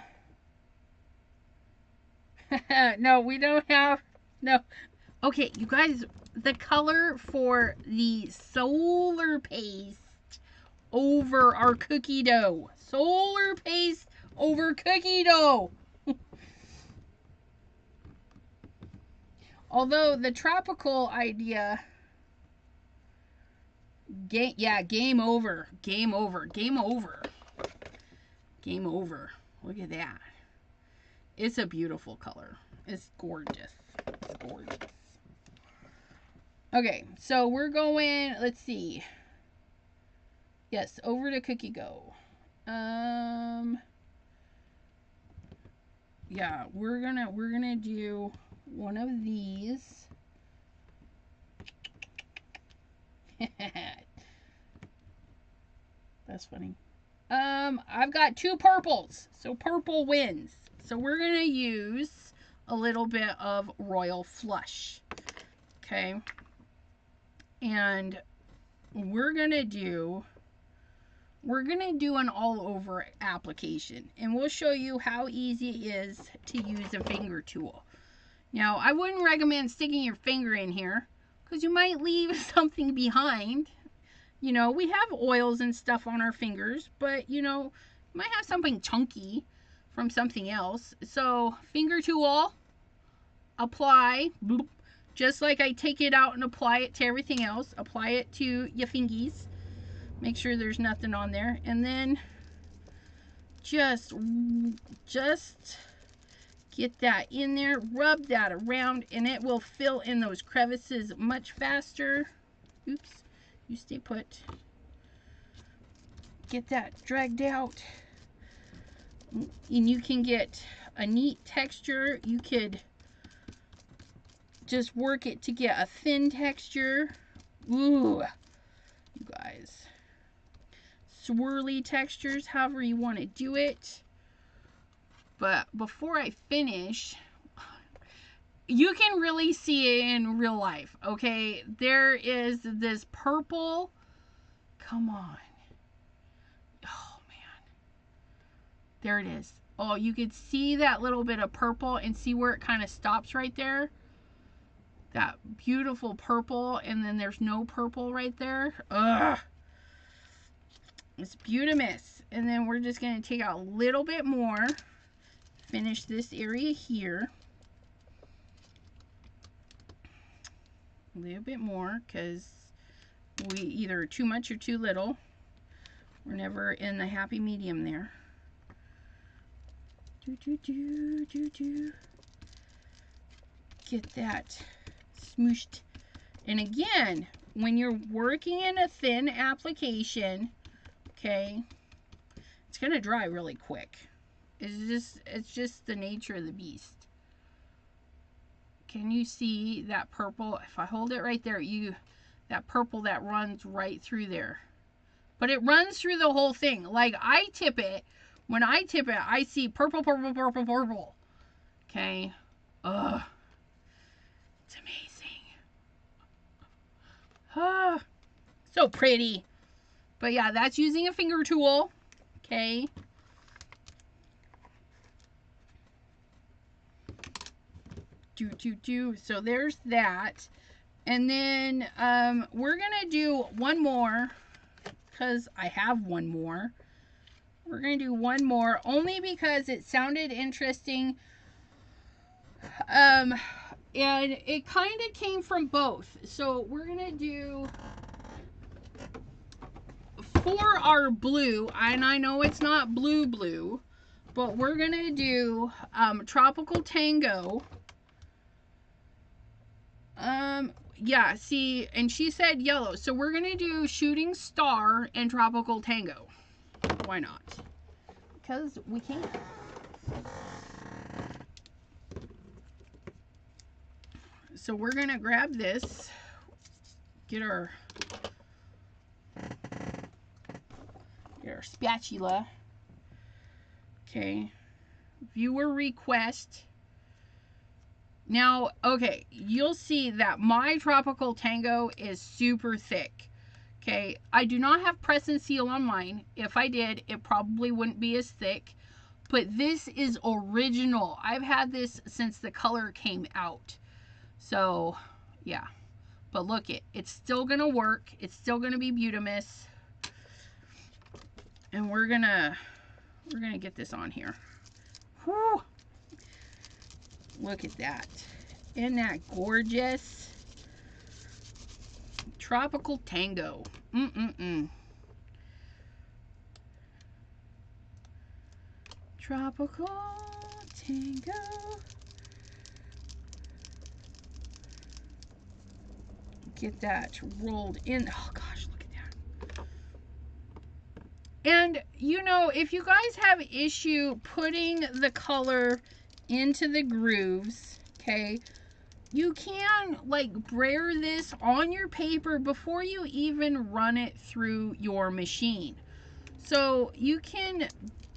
we don't have, no. Okay, you guys, the color for the solar paste over our cookie dough. Solar paste over cookie dough. Although the tropical idea, game over. Game over. Game over. Game over. Look at that. It's a beautiful color. It's gorgeous. It's gorgeous. Okay, so we're going, let's see. Yes, over to cookie go. Yeah, we're gonna do one of these. That's funny. I've got two purples, so purple wins. So we're gonna use a little bit of Royal Flush. Okay. And we're gonna do an all over application, and we'll show you how easy it is to use a finger tool. Now, I wouldn't recommend sticking your finger in here because you might leave something behind. You know, we have oils and stuff on our fingers, but you know, you might have something chunky from something else. So, finger tool, apply, bloop, just like I take it out and apply it to everything else. Apply it to your fingies. Make sure there's nothing on there, and then just get that in there, rub that around, and it will fill in those crevices much faster. Oops, you stay put. Get that dragged out, and you can get a neat texture. You could just work it to get a thin texture. Ooh, you guys. Swirly textures, however you want to do it. But before I finish, you can really see it in real life, okay? There is this purple. Come on. Oh, man. There it is. Oh, you could see that little bit of purple and see where it kind of stops right there. That beautiful purple, and then there's no purple right there. Ugh. It's beautimous. And then we're just going to take out a little bit more. Finish this area here. A little bit more, because we either too much or too little. We're never in the happy medium there. Get that smooshed. And again, when you're working in a thin application, okay, it's going to dry really quick. It's just the nature of the beast. Can you see that purple? If I hold it right there, that purple that runs right through there. But it runs through the whole thing. Like I tip it, when I tip it, I see purple, purple, purple, purple. Okay. Ugh. It's amazing. Ah, so pretty. But yeah, that's using a finger tool. Okay. So there's that. And then we're gonna do one more, because I have one more. We're gonna do one more only because it sounded interesting. And it kind of came from both. So we're gonna do, for our blue, and I know it's not blue, but we're gonna do Tropical Tango. Yeah, see, and she said yellow, so we're gonna do Shooting Star and Tropical Tango. Why not? Because we can. So we're gonna grab this. get our spatula. Okay, viewer request. Now, okay, you'll see that my Tropical Tango is super thick. Okay, I do not have press and seal on mine. If I did, it probably wouldn't be as thick. But this is original. I've had this since the color came out. So, yeah. But look, it's still going to work. It's still going to be Beautimus. And we're going to get this on here. Whew. Look at that. Isn't that gorgeous? Tropical Tango. Tropical Tango. Get that rolled in. Oh gosh, look at that. And you know, if you guys have issue putting the color into the grooves, okay, you can like brayer this on your paper before you even run it through your machine. So you can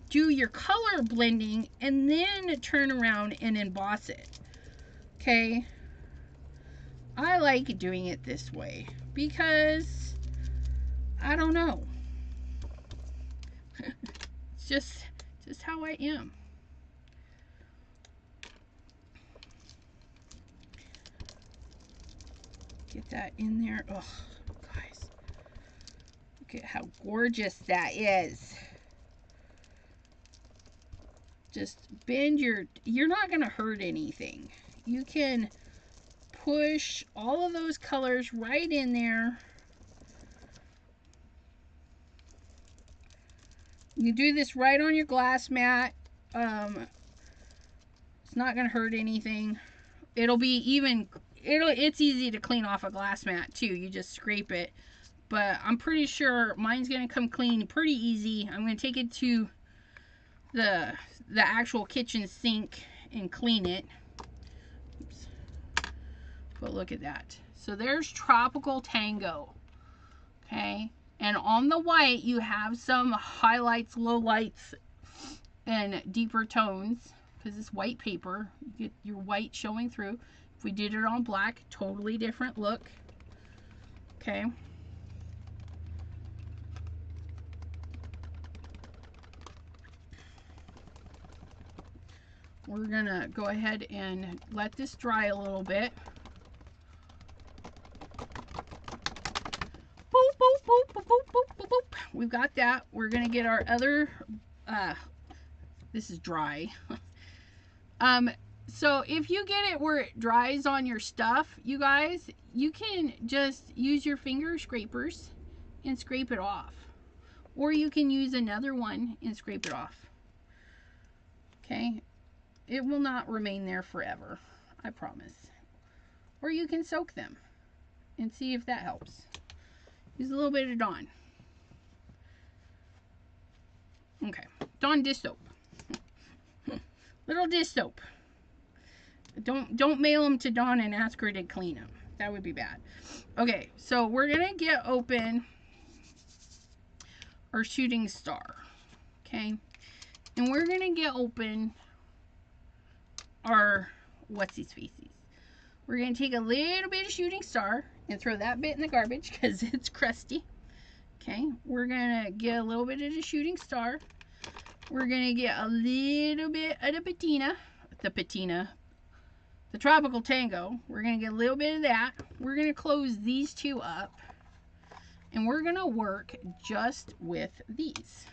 do your color blending and then turn around and emboss it. Okay, I like doing it this way because I don't know. It's just how I am. Get that in there. Oh, guys. Look at how gorgeous that is. Just bend you're not going to hurt anything. You can push all of those colors right in there. You do this right on your glass mat. It's not going to hurt anything. It'll be even... It's easy to clean off a glass mat too. You just scrape it. But I'm pretty sure mine's going to come clean pretty easy. I'm going to take it to the actual kitchen sink and clean it. Oops. But look at that. So there's Tropical Tango. Okay. And on the white you have some highlights, lowlights, and deeper tones. Because it's white paper. You get your white showing through. If we did it on black, totally different look. Okay. We're gonna go ahead and let this dry a little bit. Boop, boop, boop, boop, boop, boop, boop, boop. We've got that. We're gonna get our other, this is dry. So if you get it where it dries on your stuff, you guys, you can just use your finger scrapers and scrape it off. Or you can use another one and scrape it off. Okay? It will not remain there forever, I promise. Or you can soak them and see if that helps. Use a little bit of Dawn. Okay, Dawn dish soap. Little dish soap. Don't mail them to Dawn and ask her to clean them. That would be bad. Okay, so we're gonna get open our shooting star. Okay, and we're gonna get open our what's-his-faces. We're gonna take a little bit of shooting star and throw that bit in the garbage because it's crusty. Okay, we're gonna get a little bit of the shooting star. We're gonna get a little bit of the patina. The Tropical Tango. We're going to get a little bit of that. We're going to close these two up. And we're going to work just with these.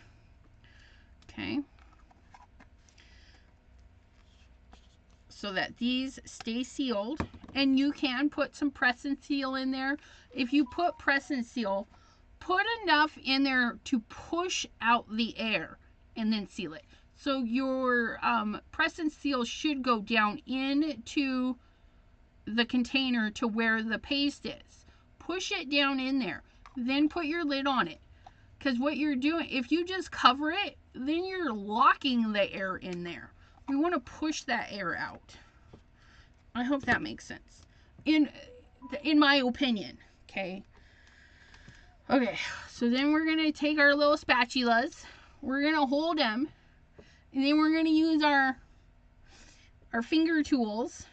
Okay. So that these stay sealed. And you can put some press and seal in there. If you put press and seal, put enough in there to push out the air. And then seal it. So your press and seal should go down into the container to where the paste is. Push it down in there. Then put your lid on it. Because what you're doing, if you just cover it, then you're locking the air in there. We want to push that air out. I hope that makes sense. In my opinion, okay? Okay, so then we're going to take our little spatulas. We're going to hold them. And then we're going to use our finger tools.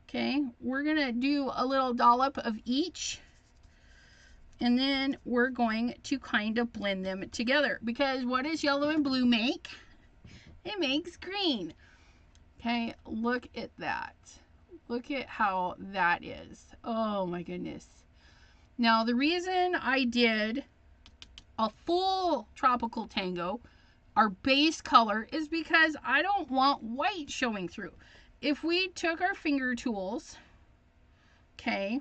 Okay, we're going to do a little dollop of each. And then we're going to kind of blend them together. Because what does yellow and blue make? It makes green. Okay, look at that. Look at how that is. Oh my goodness. Now, the reason I did a full tropical tango, our base color, is because I don't want white showing through. If we took our finger tools, okay,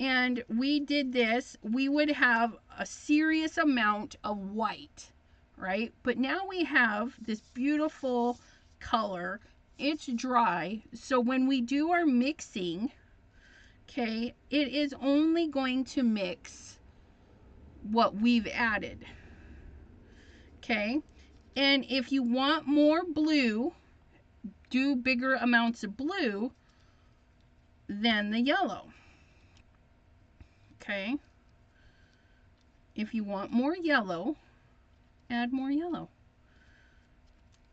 and we did this, we would have a serious amount of white, right? But now we have this beautiful color. It's dry, so when we do our mixing, okay, it is only going to mix what we've added. Okay, and if you want more blue, do bigger amounts of blue than the yellow. Okay, if you want more yellow, add more yellow.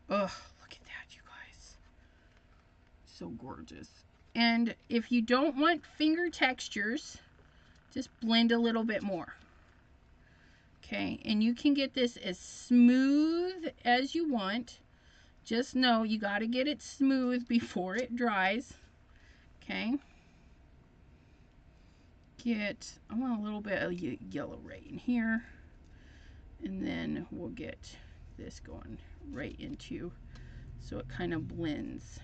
Ugh, look at that, you guys. So gorgeous. And if you don't want finger textures, just blend a little bit more. Okay, and you can get this as smooth as you want. Just know you got to get it smooth before it dries. Okay. I want a little bit of yellow right in here. And then we'll get this going right into, so it kind of blends.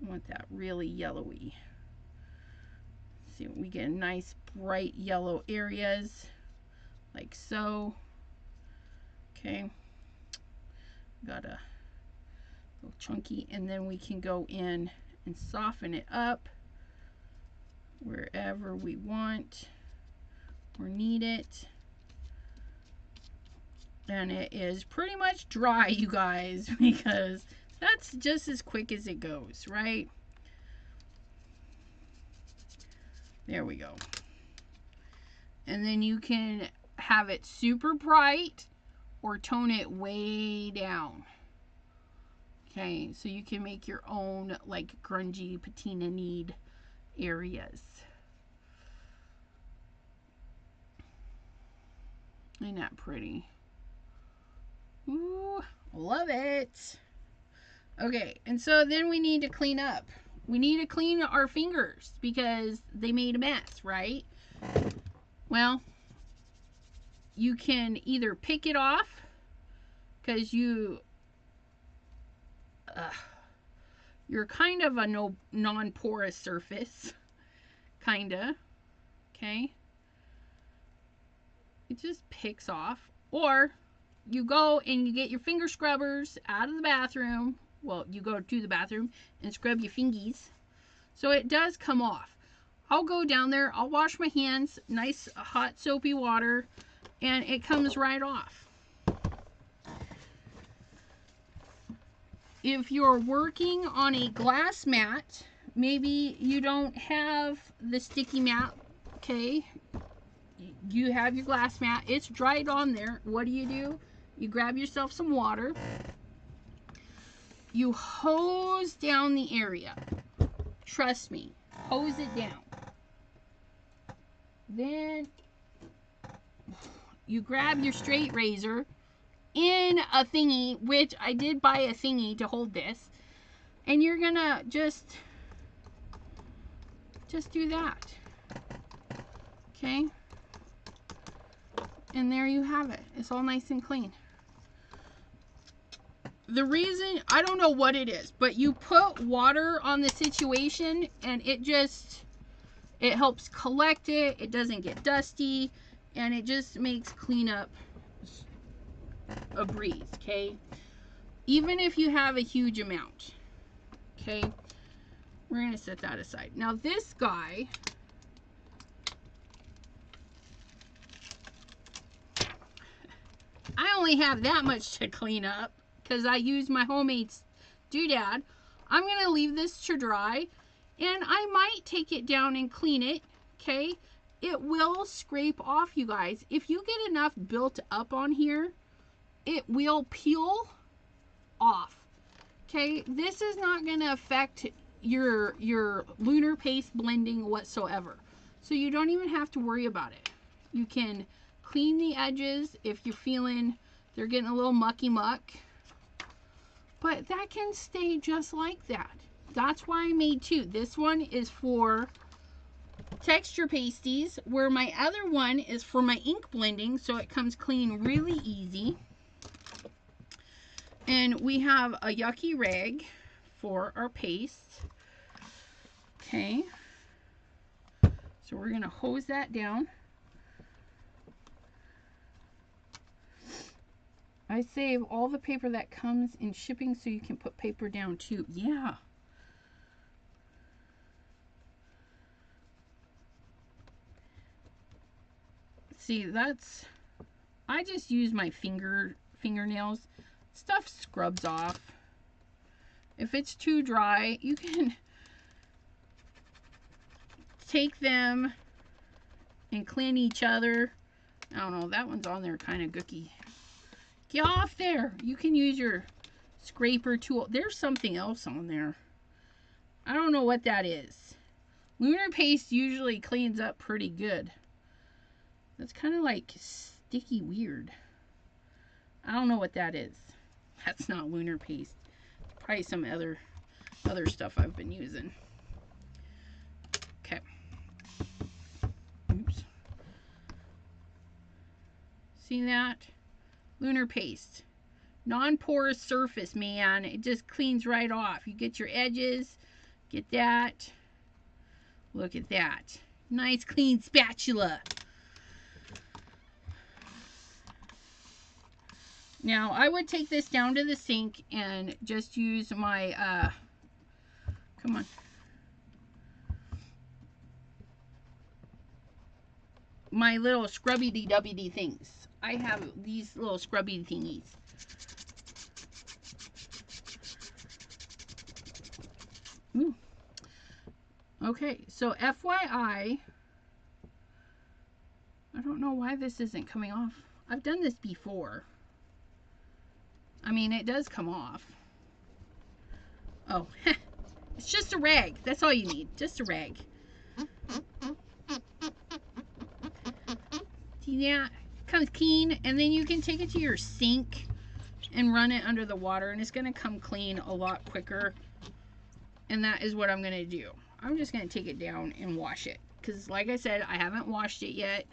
I want that really yellowy. See, we get nice bright yellow areas like so. Okay, got a little chunky, and then we can go in and soften it up wherever we want or need it. And it is pretty much dry, you guys, because that's just as quick as it goes, right? There we go. And then you can have it super bright or tone it way down. Okay, so you can make your own like grungy patina need areas. Isn't that pretty? Ooh, love it. Okay, and so then we need to clean up. We need to clean our fingers because they made a mess, right? Well, you can either pick it off because you're kind of a non-porous surface, kinda, okay? It just picks off, or you go and you get your finger scrubbers out of the bathroom. Well, you go to the bathroom and scrub your fingies, so it does come off. I'll go down there, I'll wash my hands, nice hot soapy water, and it comes right off. If you're working on a glass mat, maybe you don't have the sticky mat, okay? You have your glass mat, it's dried on there. What do? You grab yourself some water, you hose down the area. Trust me, hose it down. Then you grab your straight razor in a thingy, which I did buy a thingy to hold this, and you're gonna just do that. Okay, and there you have it. It's all nice and clean. The reason, I don't know what it is, but you put water on the situation and it helps collect it. It doesn't get dusty, and it just makes cleanup a breeze, okay? Even if you have a huge amount, okay? We're gonna set that aside. Now this guy, I only have that much to clean up because I use my homemade doodad. I'm gonna leave this to dry, and I might take it down and clean it, okay? it will scrape off, you guys. If you get enough built up on here, it will peel off. Okay, this is not going to affect your lunar paste blending whatsoever. So you don't even have to worry about it. You can clean the edges if you're feeling they're getting a little mucky muck. But that can stay just like that. That's why I made two. This one is for texture pasties, where my other one is for my ink blending, so it comes clean really easy. And we have a yucky rag for our paste. Okay. So we're going to hose that down. I save all the paper that comes in shipping so you can put paper down too. Yeah. See, that's, I just use my fingernails. Stuff scrubs off. If it's too dry, you can take them and clean each other. I don't know, that one's on there kind of gooky. Get off there. You can use your scraper tool. There's something else on there. I don't know what that is. Lunar paste usually cleans up pretty good. That's kind of like sticky weird. I don't know what that is. That's not lunar paste. Probably some other stuff I've been using. Okay. Oops. See that? Lunar paste. Non-porous surface, man. It just cleans right off. You get your edges. Get that. Look at that. Nice clean spatula. Now, I would take this down to the sink and just use my, come on. My little scrubby-dee-dubby-dee things. I have these little scrubby thingies. Ooh. Okay, so FYI, I don't know why this isn't coming off. I've done this before. I mean, it does come off. Oh, it's just a rag. That's all you need. Just a rag. See that? Comes clean, and then you can take it to your sink and run it under the water, and it's going to come clean a lot quicker. And that is what I'm going to do. I'm just going to take it down and wash it, because like I said, I haven't washed it yet,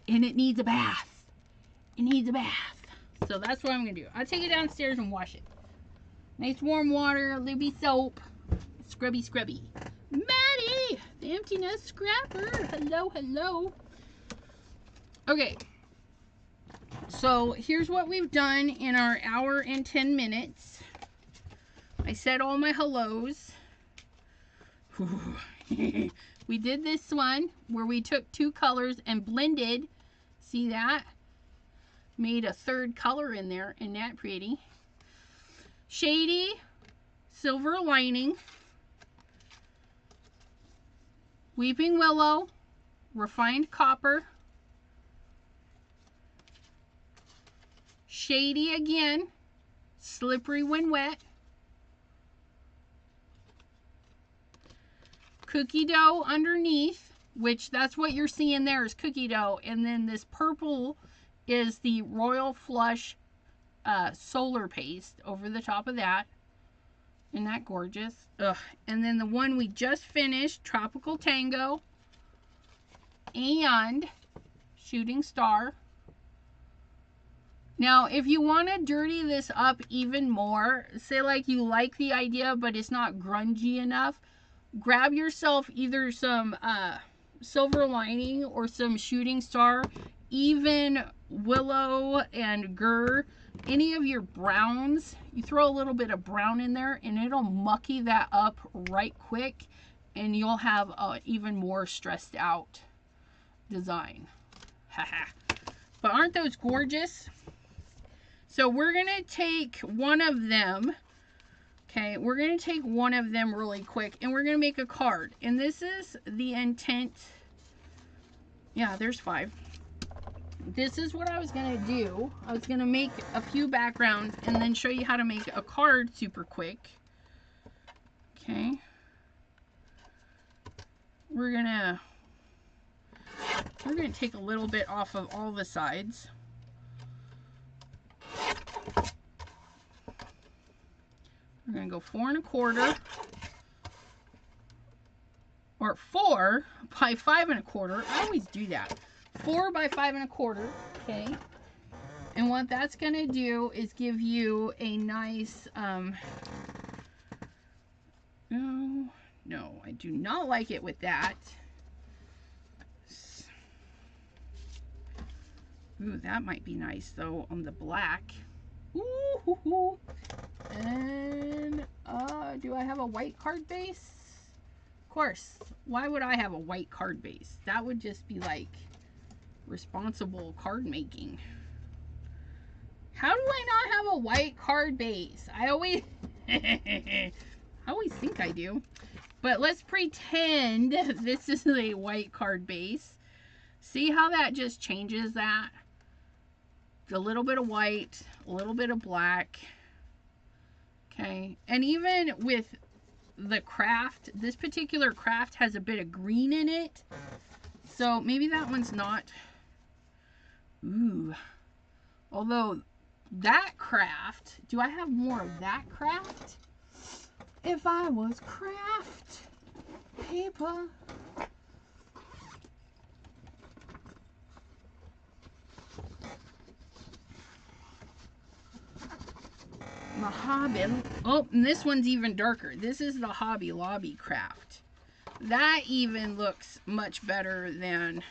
and it needs a bath. It needs a bath. So that's what I'm going to do. I'll take it downstairs and wash it. Nice warm water, Libby soap. Scrubby, scrubby. Maddie! The empty nest scrapper. Hello, hello. Okay. So here's what we've done in our hour and 10 minutes. I said all my hellos. We did this one where we took two colors and blended. See that? Made a third color in there. Isn't that pretty? Shady, silver lining, weeping willow, refined copper, shady again, slippery when wet, cookie dough underneath, which that's what you're seeing there is cookie dough, and then this purple is the Royal Flush solar paste over the top of that. Isn't that gorgeous? Ugh. And then the one we just finished, Tropical Tango and Shooting Star. Now, if you want to dirty this up even more, say like you like the idea but it's not grungy enough, grab yourself either some silver lining or some Shooting Star, even willow and gur, any of your browns. You throw a little bit of brown in there and it'll mucky that up right quick, and you'll have an even more stressed out design. But aren't those gorgeous? So we're gonna take one of them. Okay, we're gonna take one of them really quick and we're gonna make a card, and this is the intent Yeah, there's 5. This is what I was going to do. I was going to make a few backgrounds and then show you how to make a card super quick. Okay. We're going to take a little bit off of all the sides. We're going to go 4 1/4 or 4 by 5 1/4. I always do that. 4 by 5 1/4. Okay. And what that's going to do is give you a nice, no, I do not like it with that. Ooh, that might be nice though on the black. Ooh, and do I have a white card base? Of course. Why would I have a white card base? That would just be like responsible card making. How do I not have a white card base? I always I always think I do. But let's pretend this is a white card base. See how that just changes that? A little bit of white, a little bit of black. Okay, and even with the craft, this particular craft has a bit of green in it. So maybe that one's not. Ooh. Although that craft, do I have more of that craft? If I was craft paper. My Hobby. Oh, and this one's even darker. This is the Hobby Lobby craft. That even looks much better than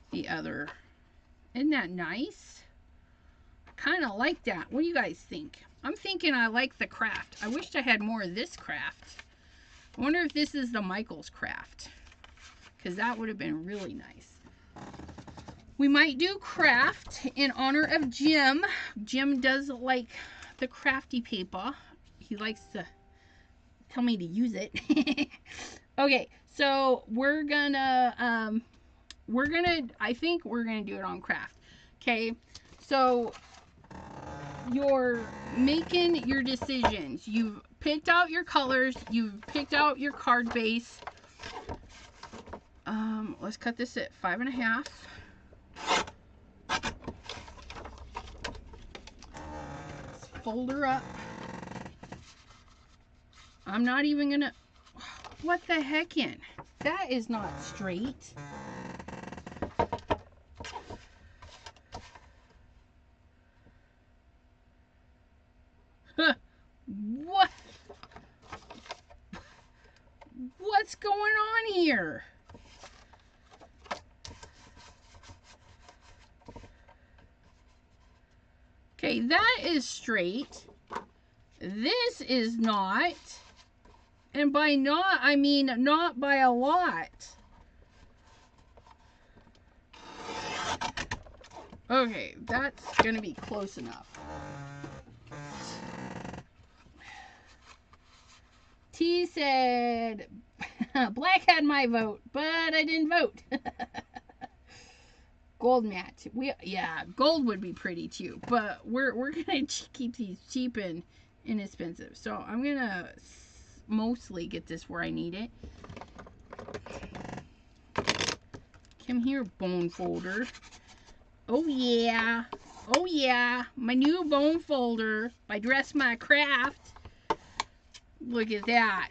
the other. Isn't that nice? I kind of like that. What do you guys think? I'm thinking I like the craft. I wished I had more of this craft. I wonder if this is the Michael's craft, because that would have been really nice. We might do craft in honor of Jim. Jim does like the crafty paper. He likes to tell me to use it. Okay, so we're gonna, I think we're gonna do it on craft. Okay, so you're making your decisions. You've picked out your colors. You've picked out your card base. Let's cut this at 5 1/2. Fold her up. I'm not even gonna. What the heckin'? That is not straight. What? What's going on here? Okay, that is straight. This is not. And by not, I mean not by a lot. Okay, that's going to be close enough. T said, black had my vote, but I didn't vote. Gold matte. Yeah, gold would be pretty too, but we're gonna keep these cheap and inexpensive. So I'm gonna mostly get this where I need it. Come here, bone folder. Oh yeah, oh yeah, my new bone folder by Dress My Craft. Look at that.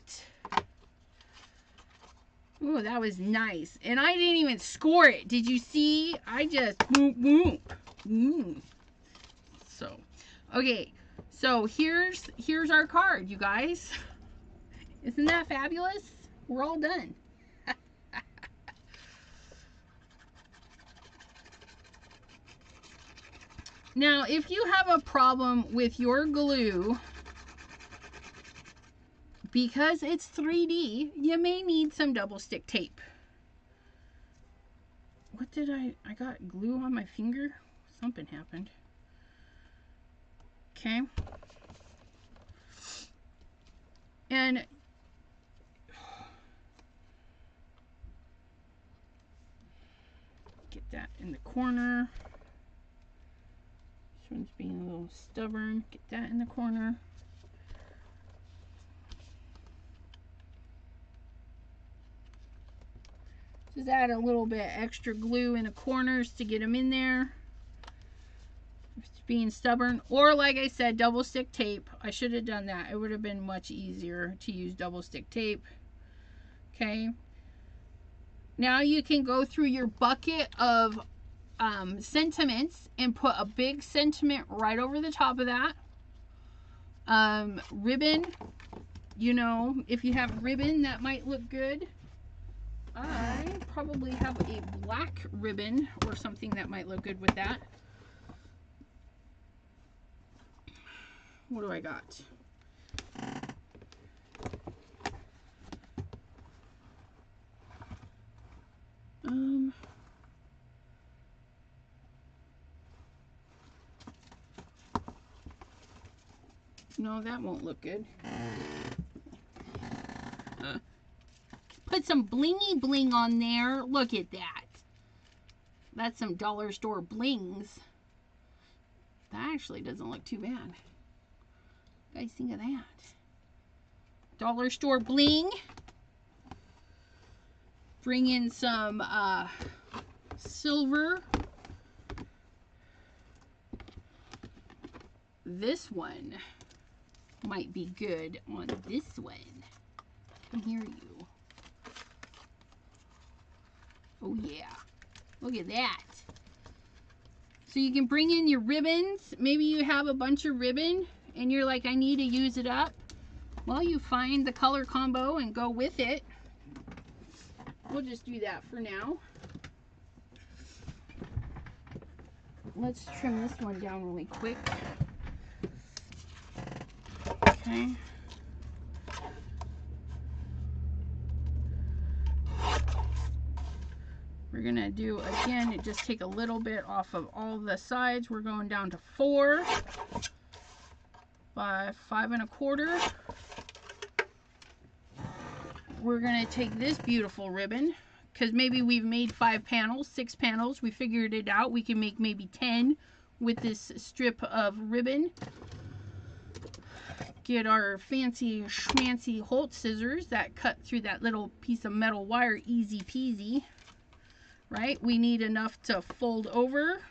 Ooh, that was nice. And I didn't even score it. Did you see? I just boop, boop. So, okay. So, here's our card, you guys. Isn't that fabulous? We're all done. Now, if you have a problem with your glue, because it's 3D, you may need some double stick tape. What did I got glue on my finger? Something happened. Okay. And Get that in the corner. This one's being a little stubborn. Get that in the corner. Just add a little bit extra glue in the corners to get them in there. It's being stubborn. Or like I said, double stick tape. I should have done that. It would have been much easier to use double stick tape. Okay. Now you can go through your bucket of sentiments and put a big sentiment right over the top of that. Ribbon, you know, if you have ribbon, that might look good. I probably have a black ribbon or something that might look good with that. What do I got? No, that won't look good. Put some blingy bling on there. Look at that. That's some dollar store blings. That actually doesn't look too bad. What do you guys think of that? Dollar store bling. Bring in some silver. This one might be good on this one. I can hear you. Oh yeah, look at that. So you can bring in your ribbons. Maybe you have a bunch of ribbon and you're like, I need to use it up. Well, you find the color combo and go with it. We'll just do that for now. Let's trim this one down really quick. Okay. We're gonna do again, just take a little bit off of all the sides. We're going down to 4 by 5 1/4. We're gonna take this beautiful ribbon, because maybe we've made 5 panels, 6 panels. We figured it out. We can make maybe 10 with this strip of ribbon. Get our fancy schmancy Holt scissors that cut through that little piece of metal wire, easy peasy. Right? We need enough to fold over.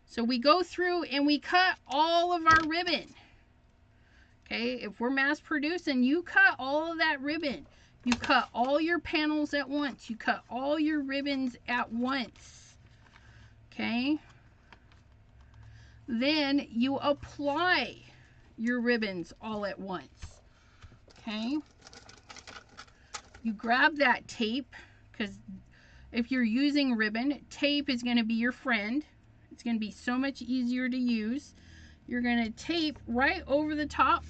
So we go through and we cut all of our ribbon. Okay, if we're mass producing, you cut all of that ribbon. You cut all your panels at once. You cut all your ribbons at once. Okay. Then you apply your ribbons all at once. Okay. You grab that tape, because if you're using ribbon, tape is going to be your friend. It's going to be so much easier to use. You're going to tape right over the top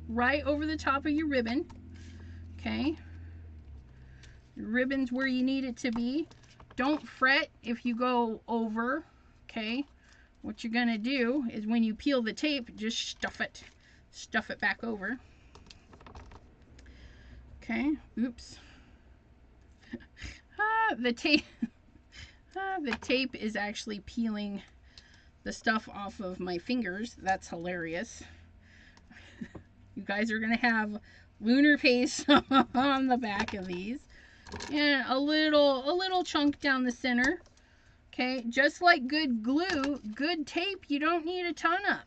of your ribbon. Okay. Your ribbon's where you need it to be. Don't fret if you go over. Okay. What you're going to do is when you peel the tape, just stuff it back over. Okay. Oops. The tape is actually peeling the stuff off of my fingers. That's hilarious. You guys are gonna have lunar face on the back of these, and a little chunk down the center. Okay, just like good glue, good tape, you don't need a ton of.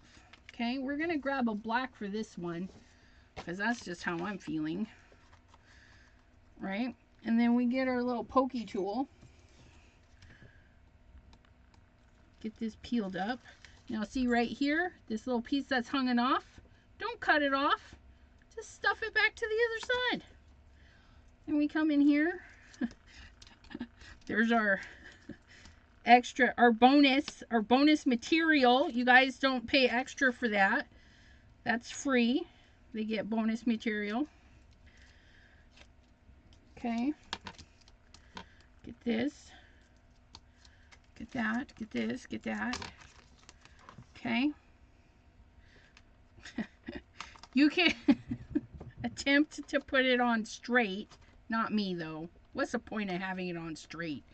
Okay, we're gonna grab a black for this one because that's just how I'm feeling. Right? And then we get our little pokey tool. Get this peeled up. Now see right here, this little piece that's hanging off, don't cut it off. Just stuff it back to the other side. And we come in here. There's our extra, our bonus material. You guys don't pay extra for that. That's free. They get bonus material. Okay, get this, get that, get this, get that. Okay. You can attempt to put it on straight. Not me though. What's the point of having it on straight?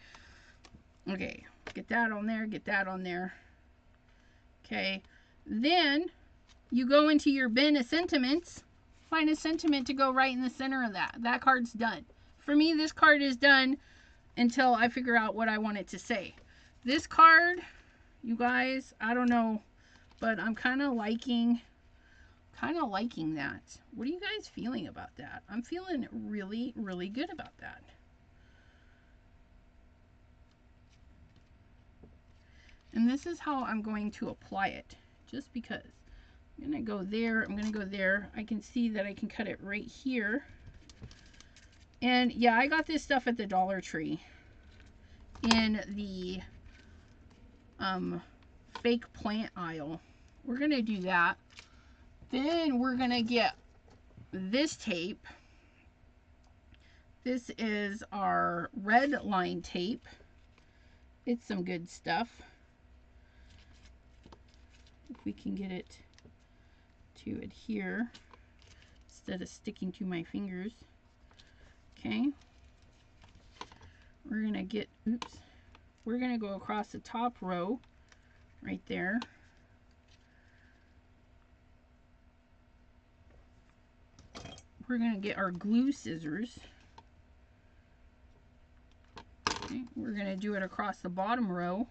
Okay, get that on there, get that on there. Okay, then you go into your bin of sentiments, find a sentiment to go right in the center of that. That card's done. For me, this card is done until I figure out what I want it to say. This card, you guys, I don't know, but I'm kind of liking that. What are you guys feeling about that? I'm feeling really, really good about that. And this is how I'm going to apply it, just because. I'm going to go there, I'm going to go there. I can see that I can cut it right here. And yeah, I got this stuff at the Dollar Tree in the fake plant aisle. We're going to do that. Then we're going to get this tape. This is our red line tape. It's some good stuff. If we can get it to adhere instead of sticking to my fingers. Okay. We're going to get, we're going to go across the top row right there. We're going to get our glue scissors. Okay. We're going to do it across the bottom row.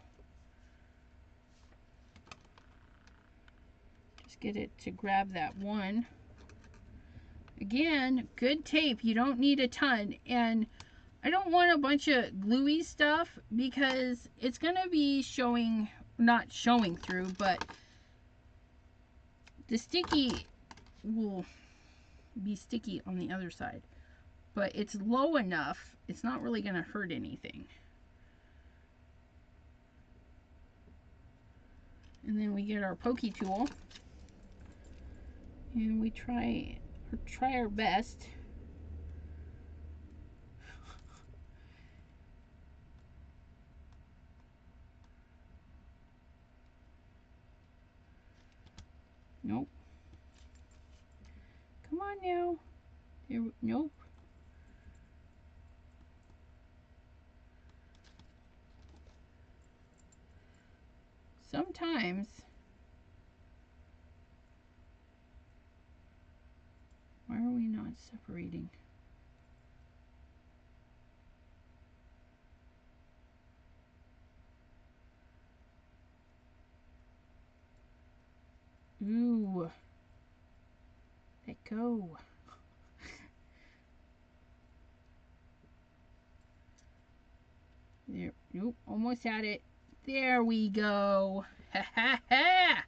Just get it to grab that one. Again, good tape. You don't need a ton. And I don't want a bunch of gluey stuff because it's going to be showing, not showing through, but the sticky will be sticky on the other side. But it's low enough, it's not really going to hurt anything. And then we get our pokey tool. And we try our best. Nope. Come on now. There, nope. Sometimes why are we not separating? Ooh. Let go. There. Nope. Almost had it. There we go. Ha ha ha.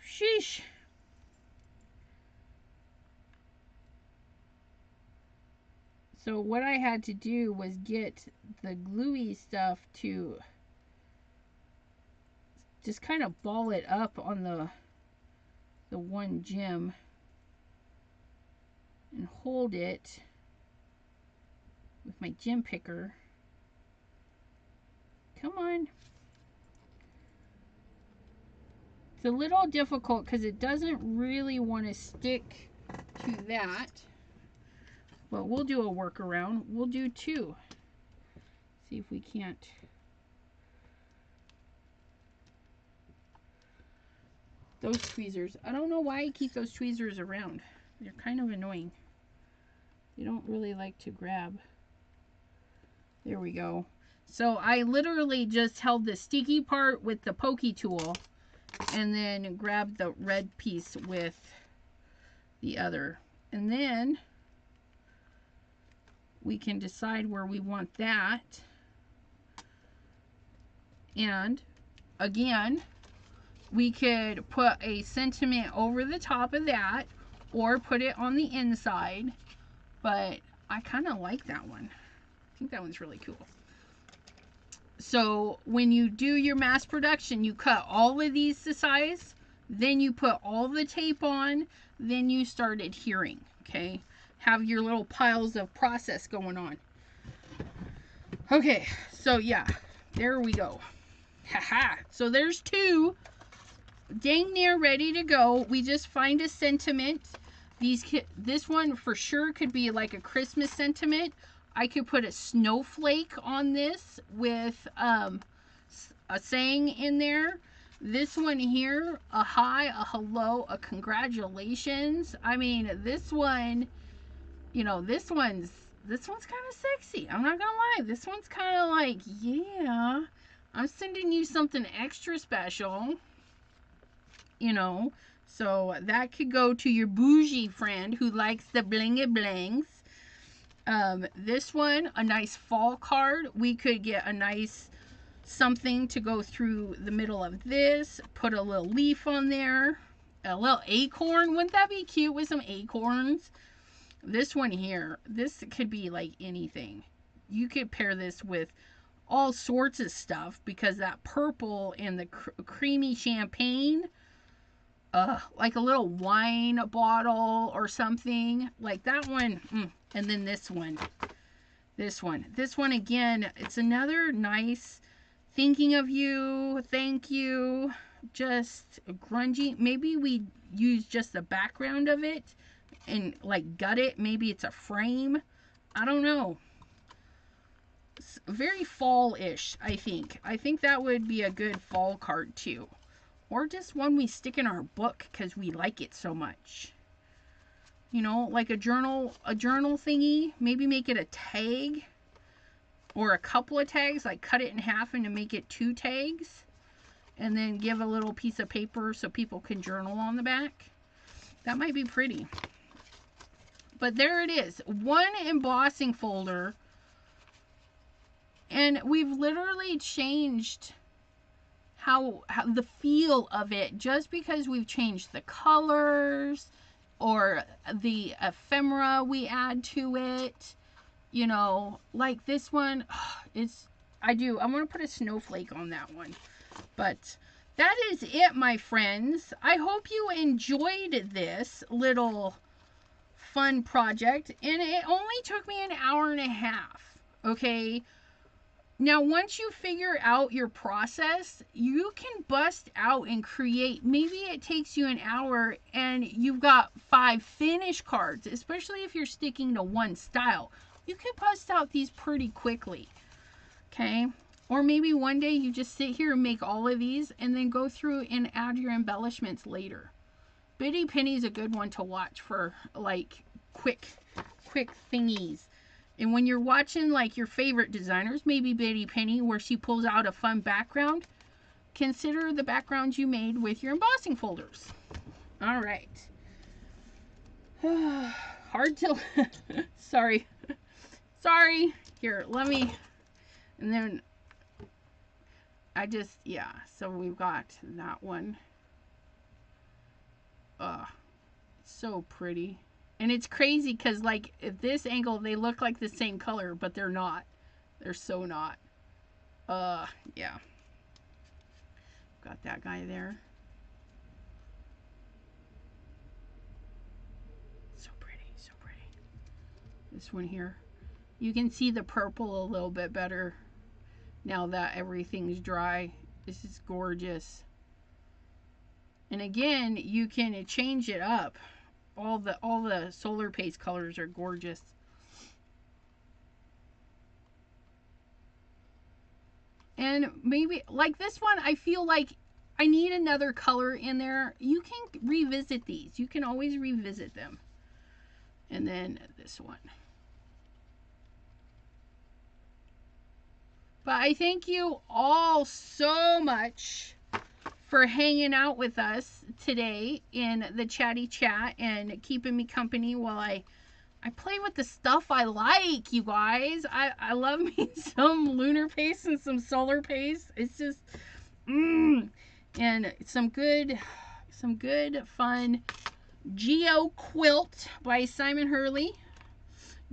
Sheesh. So what I had to do was get the gluey stuff to just kind of ball it up on the one gem and hold it with my gem picker. Come on. It's a little difficult because it doesn't really want to stick to that. But we'll do a workaround. We'll do two. See if we can't. Those tweezers. I don't know why I keep those tweezers around. They're kind of annoying. They don't really like to grab. There we go. So I literally just held the sticky part with the pokey tool and then grabbed the red piece with the other. And then we can decide where we want that. And again, we could put a sentiment over the top of that or put it on the inside. But I kind of like that one. I think that one's really cool. So when you do your mass production, you cut all of these to size, then you put all the tape on, then you start adhering, okay? Have your little piles of process going on. Okay, so yeah, there we go. Haha. So there's two dang near ready to go. We just find a sentiment. This one for sure could be like a Christmas sentiment. I could put a snowflake on this with a saying in there. This one here, a hi, a hello, a congratulations. I mean, this one, you know, this one's kind of sexy. I'm not gonna lie. This one's kind of like, yeah, I'm sending you something extra special, you know. So that could go to your bougie friend who likes the blingy blings. This one, a nice fall card. We could get a nice something to go through the middle of this. Put a little leaf on there. A little acorn. Wouldn't that be cute with some acorns? This one here, this could be like anything. You could pair this with all sorts of stuff because that purple and the creamy champagne, like a little wine bottle or something like that one. And then this one again, it's another nice thinking of you, thank you, just grungy. Maybe we use just the background of it and like gut it. Maybe it's a frame. I don't know. It's very fall-ish, I think. I think that would be a good fall card too. Or just one we stick in our book because we like it so much. You know, like a journal thingy. Maybe make it a tag. Or a couple of tags, like cut it in half and to make it 2 tags. And then give a little piece of paper so people can journal on the back. That might be pretty. But there it is. One embossing folder. And we've literally changed how the feel of it just because we've changed the colors or the ephemera we add to it. You know, like this one, I want to put a snowflake on that one. But that is it, my friends. I hope you enjoyed this little fun project. And it only took me an hour and a half. Okay. Now, once you figure out your process, you can bust out and create. Maybe it takes you an hour and you've got 5 finished cards, especially if you're sticking to one style. You can bust out these pretty quickly, okay? Or maybe one day you just sit here and make all of these and then go through and add your embellishments later. Bitty Penny's a good one to watch for like quick thingies. And when you're watching like your favorite designers, maybe Bitty Penny, where she pulls out a fun background, consider the backgrounds you made with your embossing folders. All right. Hard to, sorry. Here, let me, and then yeah, so we've got that one. So pretty. And it's crazy because like at this angle they look like the same color, but they're not. They're so not. Yeah. Got that guy there. So pretty, so pretty. This one here. You can see the purple a little bit better now that everything's dry. This is gorgeous. And again, you can change it up. All the solar paste colors are gorgeous. And maybe like this one, I feel like I need another color in there. You can revisit these. You can always revisit them. And then this one. But I thank you all so much for hanging out with us today in the chatty chat and keeping me company while I play with the stuff I like, you guys. I love me some lunar paste and some solar paste. It's just, and some good fun Geo Quilt by Simon Hurley.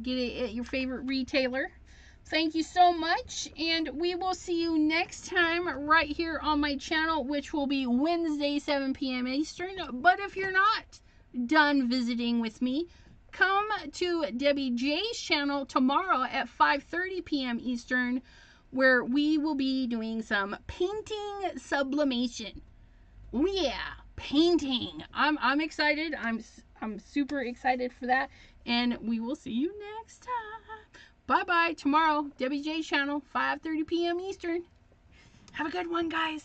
Get it at your favorite retailer. Thank you so much, and we will see you next time right here on my channel, which will be Wednesday, 7 p.m. Eastern. But if you're not done visiting with me, come to Debbie J's channel tomorrow at 5:30 p.m. Eastern, where we will be doing some painting sublimation. Oh yeah, painting. I'm excited. I'm super excited for that, and we will see you next time. Bye-bye. Tomorrow, Debbie J channel, 5:30 p.m. Eastern. Have a good one, guys.